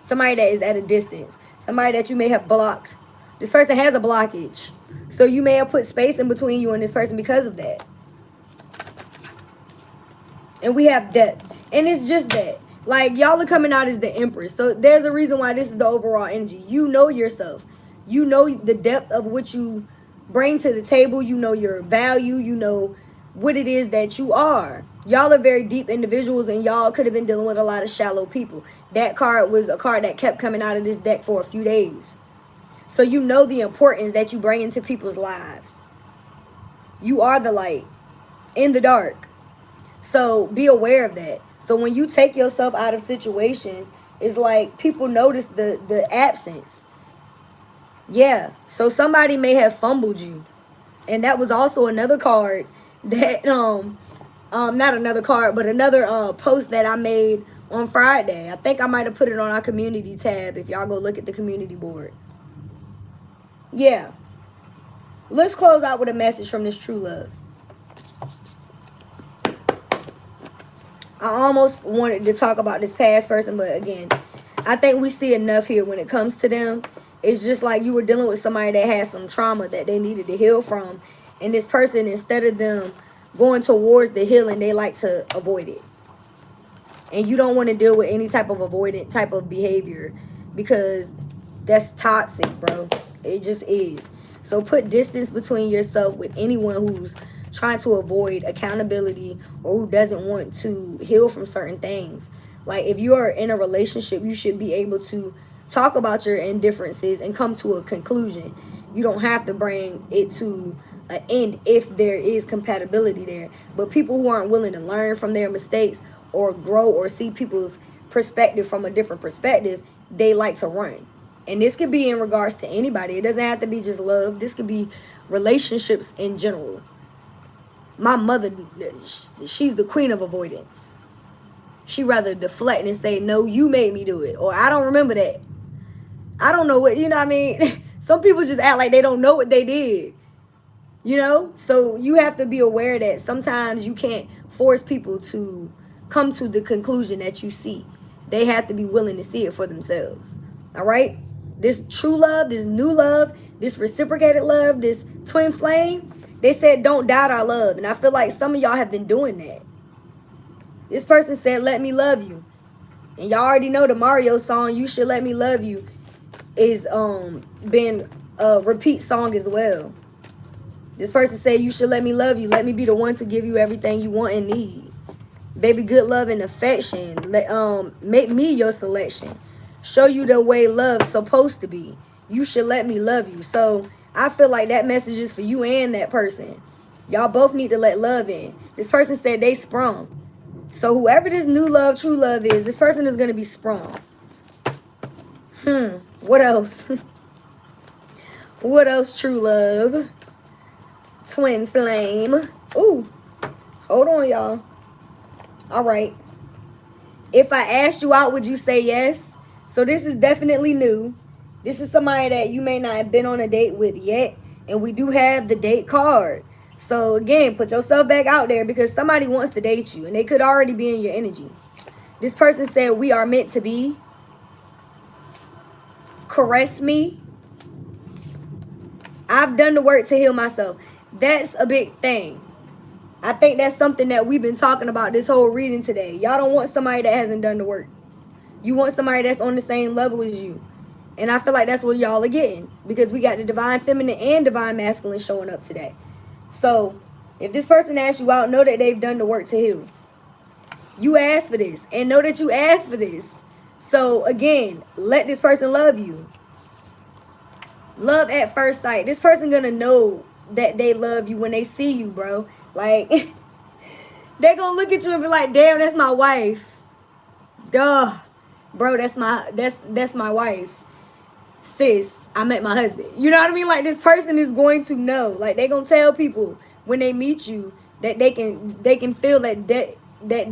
[SPEAKER 1] Somebody that is at a distance. Somebody that you may have blocked. This person has a blockage. So you may have put space in between you and this person because of that. And we have depth. And it's just that. Like, y'all are coming out as the Empress. So there's a reason why this is the overall energy. You know yourself. You know the depth of what you bring to the table. You know your value. You know what it is that you are. Y'all are very deep individuals, and y'all could have been dealing with a lot of shallow people. That card was a card that kept coming out of this deck for a few days. So you know the importance that you bring into people's lives. You are the light in the dark. So be aware of that. So when you take yourself out of situations, it's like people notice the absence. Yeah. So somebody may have fumbled you. And that was also another card that, not another card, but another post that I made on Friday. I think I might have put it on our community tab if y'all go look at the community board. Yeah. Let's close out with a message from this true love. I almost wanted to talk about this past person, but again, I think we see enough here when it comes to them. It's just like you were dealing with somebody that had some trauma that they needed to heal from. And this person, instead of them going towards the healing, they like to avoid it. And you don't want to deal with any type of avoidant type of behavior because that's toxic, bro. It just is. So put distance between yourself with anyone who's trying to avoid accountability or who doesn't want to heal from certain things. Like if you are in a relationship, you should be able to talk about your indifferences and come to a conclusion. You don't have to bring it to an end if there is compatibility there. But people who aren't willing to learn from their mistakes or grow or see people's perspective from a different perspective, they like to run. And this could be in regards to anybody. It doesn't have to be just love. This could be relationships in general. My mother, she's the queen of avoidance. She rather deflect and say, no, you made me do it. Or I don't remember that. I don't know what, you know what I mean? Some people just act like they don't know what they did. You know? So you have to be aware that sometimes you can't force people to come to the conclusion that you see. They have to be willing to see it for themselves. All right? This true love, this new love, this reciprocated love, this twin flame, they said don't doubt our love. And I feel like some of y'all have been doing that. This person said, let me love you. And y'all already know the Mario song, You Should Let Me Love You, is been a repeat song as well. This person said, you should let me love you. Let me be the one to give you everything you want and need. Baby, good love and affection. Make me your selection. Show you the way love's supposed to be. You should let me love you. So I feel like that message is for you and that person. Y'all both need to let love in. This person said they sprung. So whoever this new love, true love is, this person is going to be sprung. What else? What else, true love? Twin flame. Ooh. Hold on, y'all. All right. If I asked you out, would you say yes? So this is definitely new. This is somebody that you may not have been on a date with yet. And we do have the date card. So again, put yourself back out there because somebody wants to date you. And they could already be in your energy. This person said, we are meant to be. Caress me. I've done the work to heal myself. That's a big thing. I think that's something that we've been talking about this whole reading today. Y'all don't want somebody that hasn't done the work. You want somebody that's on the same level as you. And I feel like that's what y'all are getting. Because we got the divine feminine and divine masculine showing up today. So, if this person asks you out, know that they've done the work to heal. You asked for this. And know that you asked for this. So, again, let this person love you. Love at first sight. This person gonna know that they love you when they see you, bro. Like, they gonna look at you and be like, damn, that's my wife. Duh. Bro, that's my wife. Sis, I met my husband. You know what I mean? Like, this person is going to know. Like, they gonna tell people when they meet you that they can feel that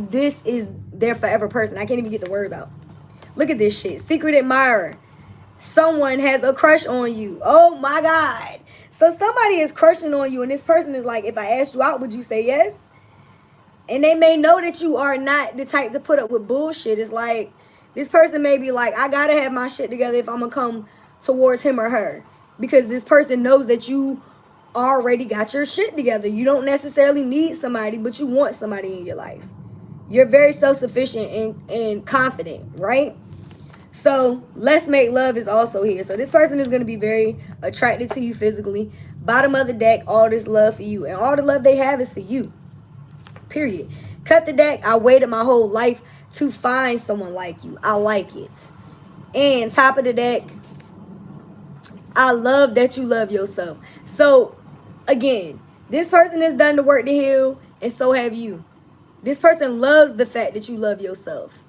[SPEAKER 1] this is their forever person. I can't even get the words out. Look at this shit. Secret admirer. Someone has a crush on you. Oh my God. So somebody is crushing on you and this person is like, if I asked you out, would you say yes? And they may know that you are not the type to put up with bullshit. It's like, this person may be like, I gotta have my shit together if I'm gonna come towards him or her. Because this person knows that you already got your shit together. You don't necessarily need somebody, but you want somebody in your life. You're very self-sufficient and confident, right? So, let's make love is also here. So, this person is going to be very attracted to you physically. Bottom of the deck, all this love for you. And all the love they have is for you. Period. Cut the deck. I waited my whole life to find someone like you. I like it. And top of the deck, I love that you love yourself. So, again, this person has done the work to heal, and so have you. This person loves the fact that you love yourself.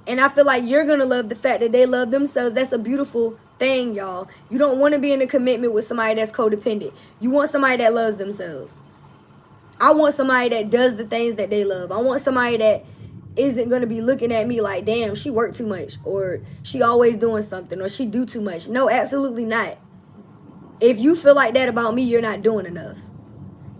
[SPEAKER 1] And I feel like you're going to love the fact that they love themselves. That's a beautiful thing, y'all. You don't want to be in a commitment with somebody that's codependent. You want somebody that loves themselves. I want somebody that does the things that they love. I want somebody that isn't going to be looking at me like, damn, she worked too much. Or she always doing something. Or she do too much. No, absolutely not. If you feel like that about me, you're not doing enough.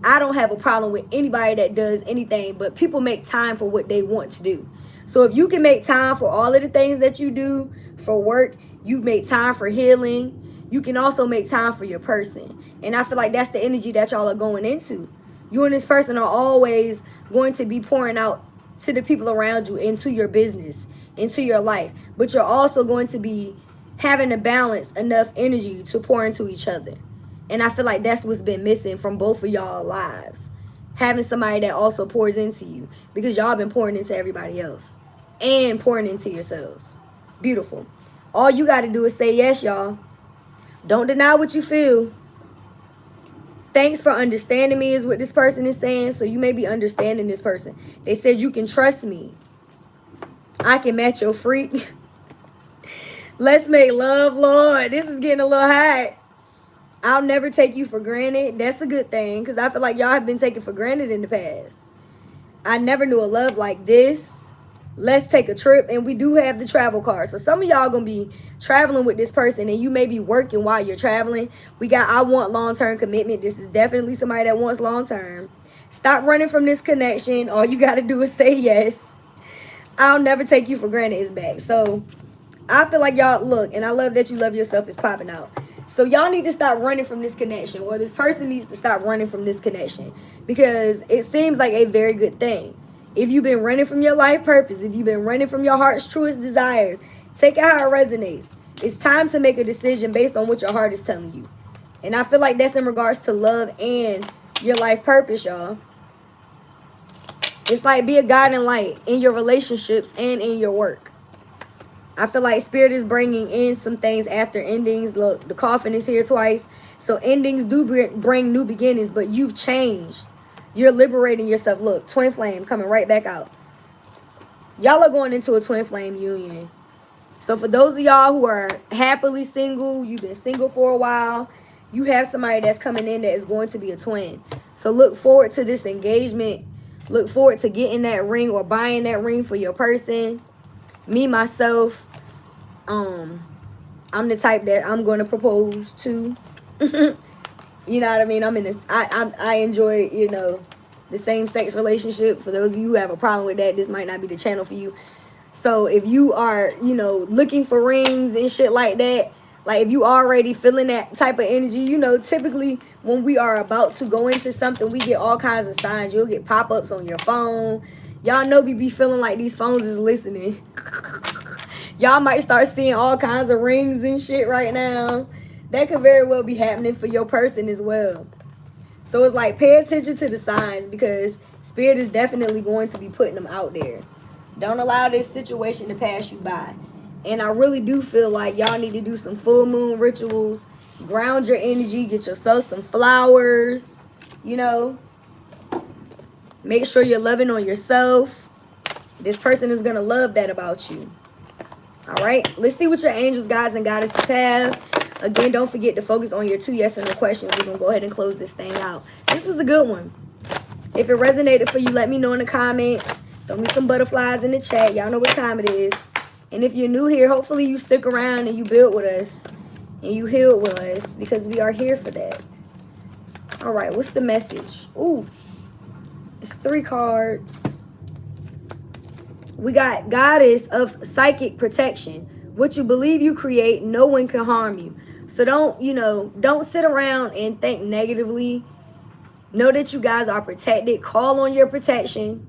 [SPEAKER 1] I don't have a problem with anybody that does anything. But people make time for what they want to do. So if you can make time for all of the things that you do for work, you make time for healing, you can also make time for your person. And I feel like that's the energy that y'all are going into. You and this person are always going to be pouring out to the people around you, into your business, into your life. But you're also going to be having to balance enough energy to pour into each other. And I feel like that's what's been missing from both of y'all lives. Having somebody that also pours into you. Because y'all been pouring into everybody else. And pouring into yourselves. Beautiful. All you got to do is say yes, y'all. Don't deny what you feel. Thanks for understanding me is what this person is saying. So you may be understanding this person. They said you can trust me. I can match your freak. Let's make love, Lord. This is getting a little hot. I'll never take you for granted. That's a good thing, because I feel like y'all have been taken for granted in the past. I never knew a love like this. Let's take a trip. And we do have the travel card. So some of y'all going to be traveling with this person, and you may be working while you're traveling. We got I want long-term commitment. This is definitely somebody that wants long-term. Stop running from this connection. All you got to do is say yes. I'll never take you for granted is back. So I feel like y'all, look, and I love that you love yourself is popping out. So y'all need to stop running from this connection, or this person needs to stop running from this connection, because it seems like a very good thing. If you've been running from your life purpose, if you've been running from your heart's truest desires, take it how it resonates. It's time to make a decision based on what your heart is telling you. And I feel like that's in regards to love and your life purpose, y'all. It's like be a guiding light in your relationships and in your work. I feel like Spirit is bringing in some things after endings. Look, the coffin is here twice. So endings do bring new beginnings, but you've changed. You're liberating yourself. Look, twin flame coming right back out. Y'all are going into a twin flame union. So for those of y'all who are happily single, you've been single for a while, you have somebody that's coming in that is going to be a twin. So look forward to this engagement. Look forward to getting that ring or buying that ring for your person. Me, myself, I'm the type that I'm going to propose to. You know what I mean? I'm in this. I enjoy, you know, the same sex relationship. For those of you who have a problem with that, this might not be the channel for you. So if you are, you know, looking for rings and shit like that, like if you already feeling that type of energy, you know, typically when we are about to go into something, we get all kinds of signs. You'll get pop-ups on your phone. Y'all know we be feeling like these phones is listening. Y'all might start seeing all kinds of rings and shit right now. That could very well be happening for your person as well. So it's like pay attention to the signs, because Spirit is definitely going to be putting them out there. Don't allow this situation to pass you by. And I really do feel like y'all need to do some full moon rituals. Ground your energy. Get yourself some flowers. You know. Make sure you're loving on yourself. This person is going to love that about you. All right. Let's see what your angels, guides, and goddesses have. Again, don't forget to focus on your 2 yes or no questions. We're going to go ahead and close this thing out. This was a good one. If it resonated for you, let me know in the comments. Throw me some butterflies in the chat. Y'all know what time it is. And if you're new here, hopefully you stick around and you build with us. And you heal with us, because we are here for that. All right, what's the message? Ooh, it's 3 cards. We got Goddess of Psychic Protection. What you believe you create, no one can harm you. So don't, you know, don't sit around and think negatively. Know that you guys are protected. Call on your protection.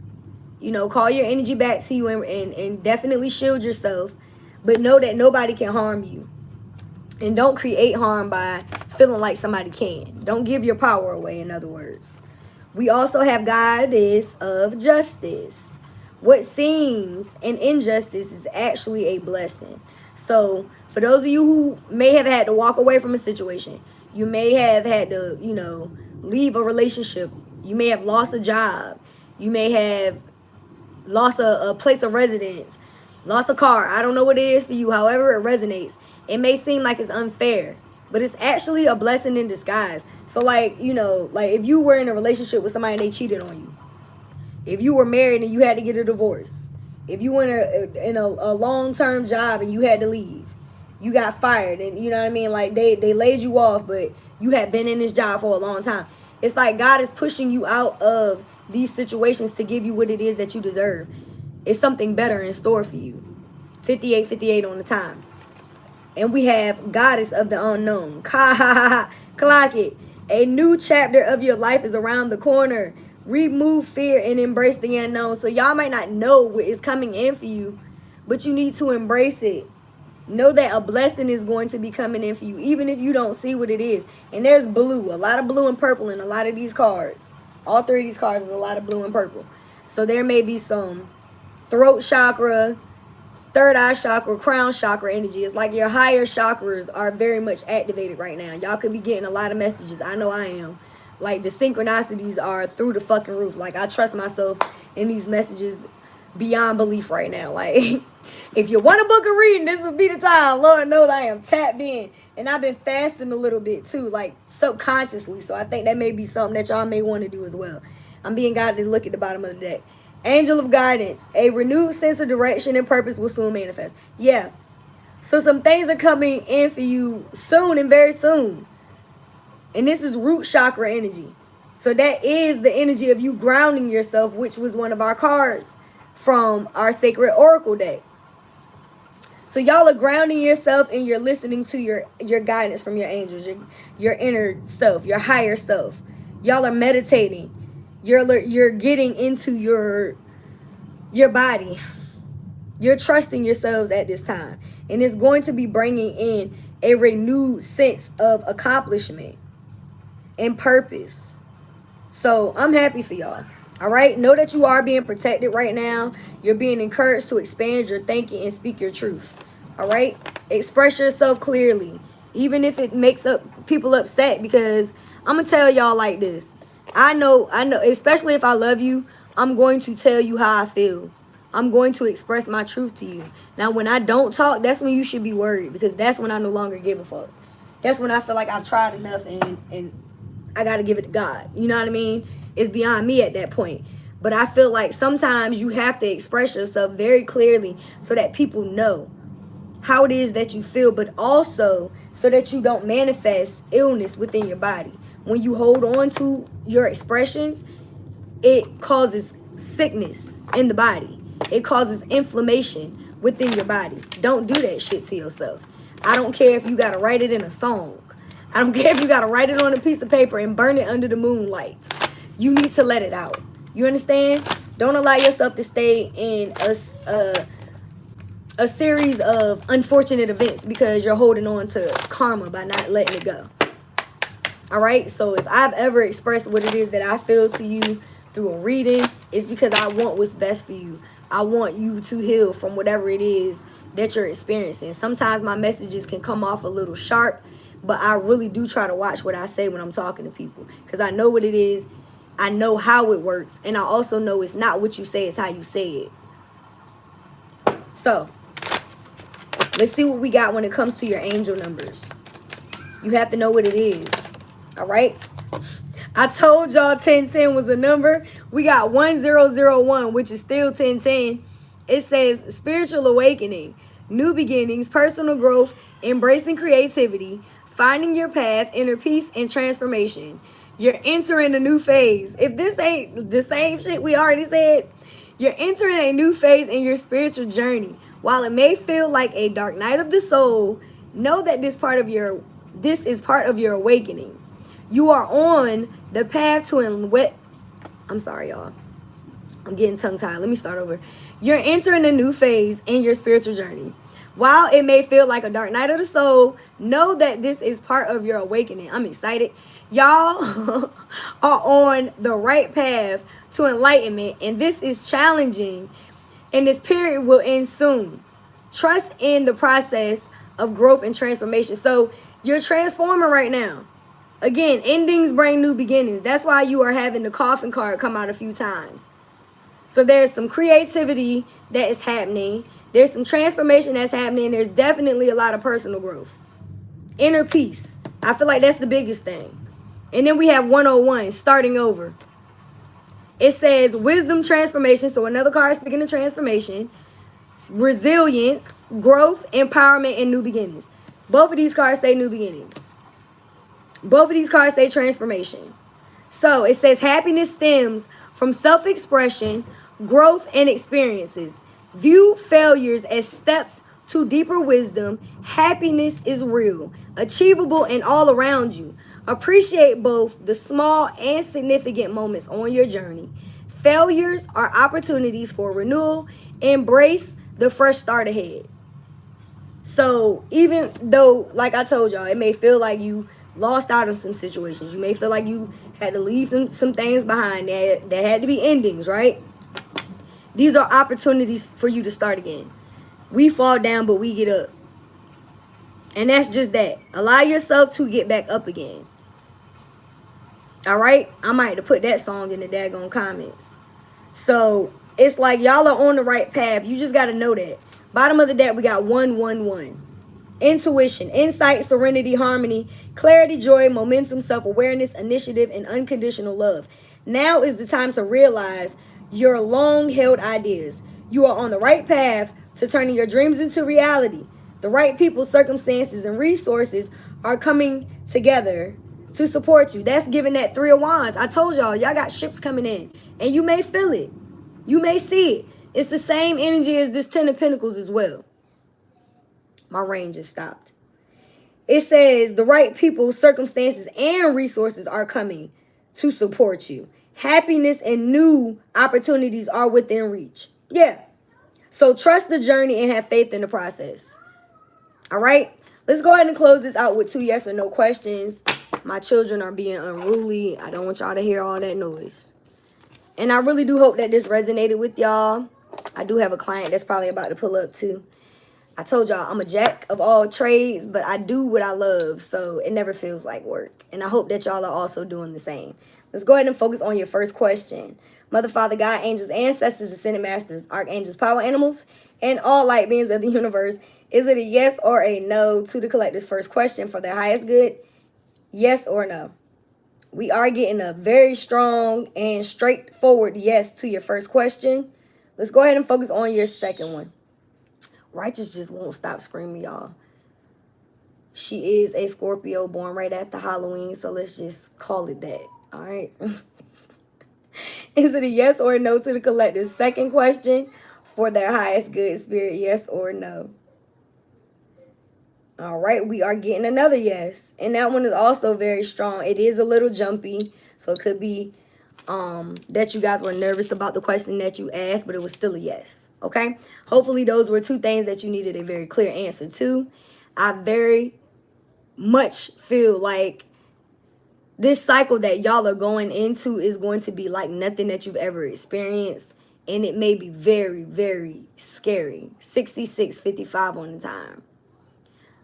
[SPEAKER 1] You know, call your energy back to you and definitely shield yourself. But know that nobody can harm you. And don't create harm by feeling like somebody can. Don't give your power away, in other words. We also have Goddess of Justice. What seems an injustice is actually a blessing. So for those of you who may have had to walk away from a situation, you may have had to, you know, leave a relationship. You may have lost a job. You may have lost a place of residence, lost a car. I don't know what it is for you. However it resonates. It may seem like it's unfair, but it's actually a blessing in disguise. So like, you know, like if you were in a relationship with somebody and they cheated on you. If you were married and you had to get a divorce. If you were in a long-term job and you had to leave. You got fired and you know what I mean? Like they laid you off, but you had been in this job for a long time. It's like God is pushing you out of these situations to give you what it is that you deserve. It's something better in store for you. 58 on the time. And we have Goddess of the Unknown. Clock it. A new chapter of your life is around the corner. Remove fear and embrace the unknown. So y'all might not know what is coming in for you, but you need to embrace it. Know that a blessing is going to be coming in for you, even if you don't see what it is. And there's blue, a lot of blue and purple in a lot of these cards. All 3 of these cards is a lot of blue and purple. So there may be some throat chakra, third eye chakra, crown chakra energy. It's like your higher chakras are very much activated right now. Y'all could be getting a lot of messages. I know I am. Like the synchronicities are through the fucking roof. Like I trust myself in these messages beyond belief right now. Like If you want a book of reading, this would be the time. Lord knows I am tapped in. And I've been fasting a little bit too, like subconsciously. So I think that may be something that y'all may want to do as well. I'm being guided to look at the bottom of the deck. Angel of guidance. A renewed sense of direction and purpose will soon manifest. Yeah. So some things are coming in for you soon and very soon. And this is root chakra energy. So that is the energy of you grounding yourself, which was one of our cards from our sacred oracle deck. So y'all are grounding yourself and you're listening to your guidance from your angels, your inner self, your higher self. Y'all are meditating. You're getting into your body. You're trusting yourselves at this time. And it's going to be bringing in a renewed sense of accomplishment and purpose. So I'm happy for y'all. All right. Know that you are being protected right now. You're being encouraged to expand your thinking and speak your truth. All right. Express yourself clearly, even if it makes people upset, because I'm going to tell y'all like this. I know, especially if I love you, I'm going to tell you how I feel. I'm going to express my truth to you. Now, when I don't talk, that's when you should be worried, because that's when I no longer give a fuck. That's when I feel like I've tried enough and I got to give it to God. You know what I mean? It's beyond me at that point. But I feel like sometimes you have to express yourself very clearly so that people know how it is that you feel, but also so that you don't manifest illness within your body. When you hold on to your expressions, it causes sickness in the body. It causes inflammation within your body. Don't do that shit to yourself. I don't care if you got to write it in a song. I don't care if you got to write it on a piece of paper and burn it under the moonlight. You need to let it out. You understand? Don't allow yourself to stay in a series of unfortunate events because you're holding on to karma by not letting it go. All right? So if I've ever expressed what it is that I feel to you through a reading, it's because I want what's best for you. I want you to heal from whatever it is that you're experiencing. Sometimes my messages can come off a little sharp, but I really do try to watch what I say when I'm talking to people, because I know what it is. I know how it works. And I also know it's not what you say, it's how you say it. So let's see what we got when it comes to your angel numbers. You have to know what it is. All right. I told y'all 1010 was a number. We got 1001, which is still 1010. It says spiritual awakening, new beginnings, personal growth, embracing creativity, finding your path, inner peace, and transformation. You're entering a new phase. If this ain't the same shit we already said, you're entering a new phase in your spiritual journey. While it may feel like a dark night of the soul, know that this is part of your awakening. You are on the path to I'm sorry, y'all. I'm getting tongue-tied. Let me start over. You're entering a new phase in your spiritual journey. While it may feel like a dark night of the soul, know that this is part of your awakening. I'm excited. Y'all are on the right path to enlightenment, and this is challenging, and this period will end soon. Trust in the process of growth and transformation. So you're transforming right now. Again, endings bring new beginnings. That's why you are having the coffin card come out a few times. So there's some creativity that is happening. There's some transformation that's happening. There's definitely a lot of personal growth. Inner peace. I feel like that's the biggest thing. And then we have 101, starting over. It says wisdom, transformation. So another card speaking of transformation. Resilience, growth, empowerment, and new beginnings. Both of these cards say new beginnings. Both of these cards say transformation. So it says happiness stems from self-expression, growth, and experiences. View failures as steps to deeper wisdom. Happiness is real, achievable, and all around you. Appreciate both the small and significant moments on your journey. Failures are opportunities for renewal. Embrace the fresh start ahead. So even though, like I told y'all, it may feel like you lost out on some situations. You may feel like you had to leave some things behind that had to be endings, right? These are opportunities for you to start again. We fall down, but we get up. And that's just that. Allow yourself to get back up again. All right? I might have to put that song in the daggone comments. So it's like y'all are on the right path. You just got to know that. Bottom of the deck, we got 111. Intuition, insight, serenity, harmony, clarity, joy, momentum, self-awareness, initiative, and unconditional love. Now is the time to realize your long-held ideas. You are on the right path to turning your dreams into reality. The right people, circumstances, and resources are coming together to support you. That's giving that 3 of Wands. I told y'all got ships coming in, and you may feel it. You may see it. It's the same energy as this 10 of Pentacles as well. My rain just stopped. It says the right people, circumstances, and resources are coming to support you. Happiness and new opportunities are within reach. Yeah. So trust the journey and have faith in the process. All right. Let's go ahead and close this out with 2 yes or no questions. My children are being unruly. I don't want y'all to hear all that noise. And I really do hope that this resonated with y'all. I do have a client that's probably about to pull up too. I told y'all I'm a jack of all trades, but I do what I love, so it never feels like work. And I hope that y'all are also doing the same. Let's go ahead and focus on your first question. Mother, Father, God, angels, ancestors, ascended masters, archangels, power animals, and all light beings of the universe. Is it a yes or a no to the collector's first question for their highest good? Yes or no? We are getting a very strong and straightforward yes to your first question. Let's go ahead and focus on your second one. Righteous just won't stop screaming, y'all. She is a Scorpio born right after Halloween, so let's just call it that. All right. Is it a yes or a no to the collector's second question for their highest good, Spirit? Yes or no? All right, we are getting another yes. And that one is also very strong. It is a little jumpy, so it could be that you guys were nervous about the question that you asked, but it was still a yes. Okay? Hopefully those were 2 things that you needed a very clear answer to. I very much feel like this cycle that y'all are going into is going to be like nothing that you've ever experienced. And it may be very, very scary. 66:55 on the time.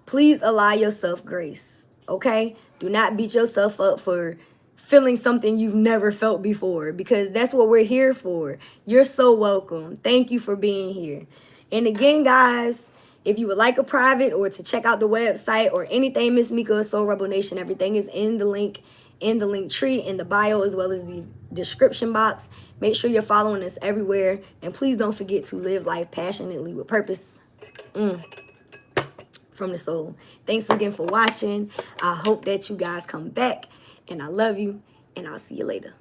[SPEAKER 1] Please allow yourself grace. Okay? Do not beat yourself up for feeling something you've never felt before, because that's what we're here for. You're so welcome. Thank you for being here. And again, guys, if you would like a private or to check out the website or anything Miss Mika Soul Rebel Nation, everything is in the link tree in the bio, as well as the description box. Make sure you're following us everywhere, and please don't forget to live life passionately with purpose. From the soul. Thanks again for watching. I hope that you guys come back, and I love you, and I'll see you later.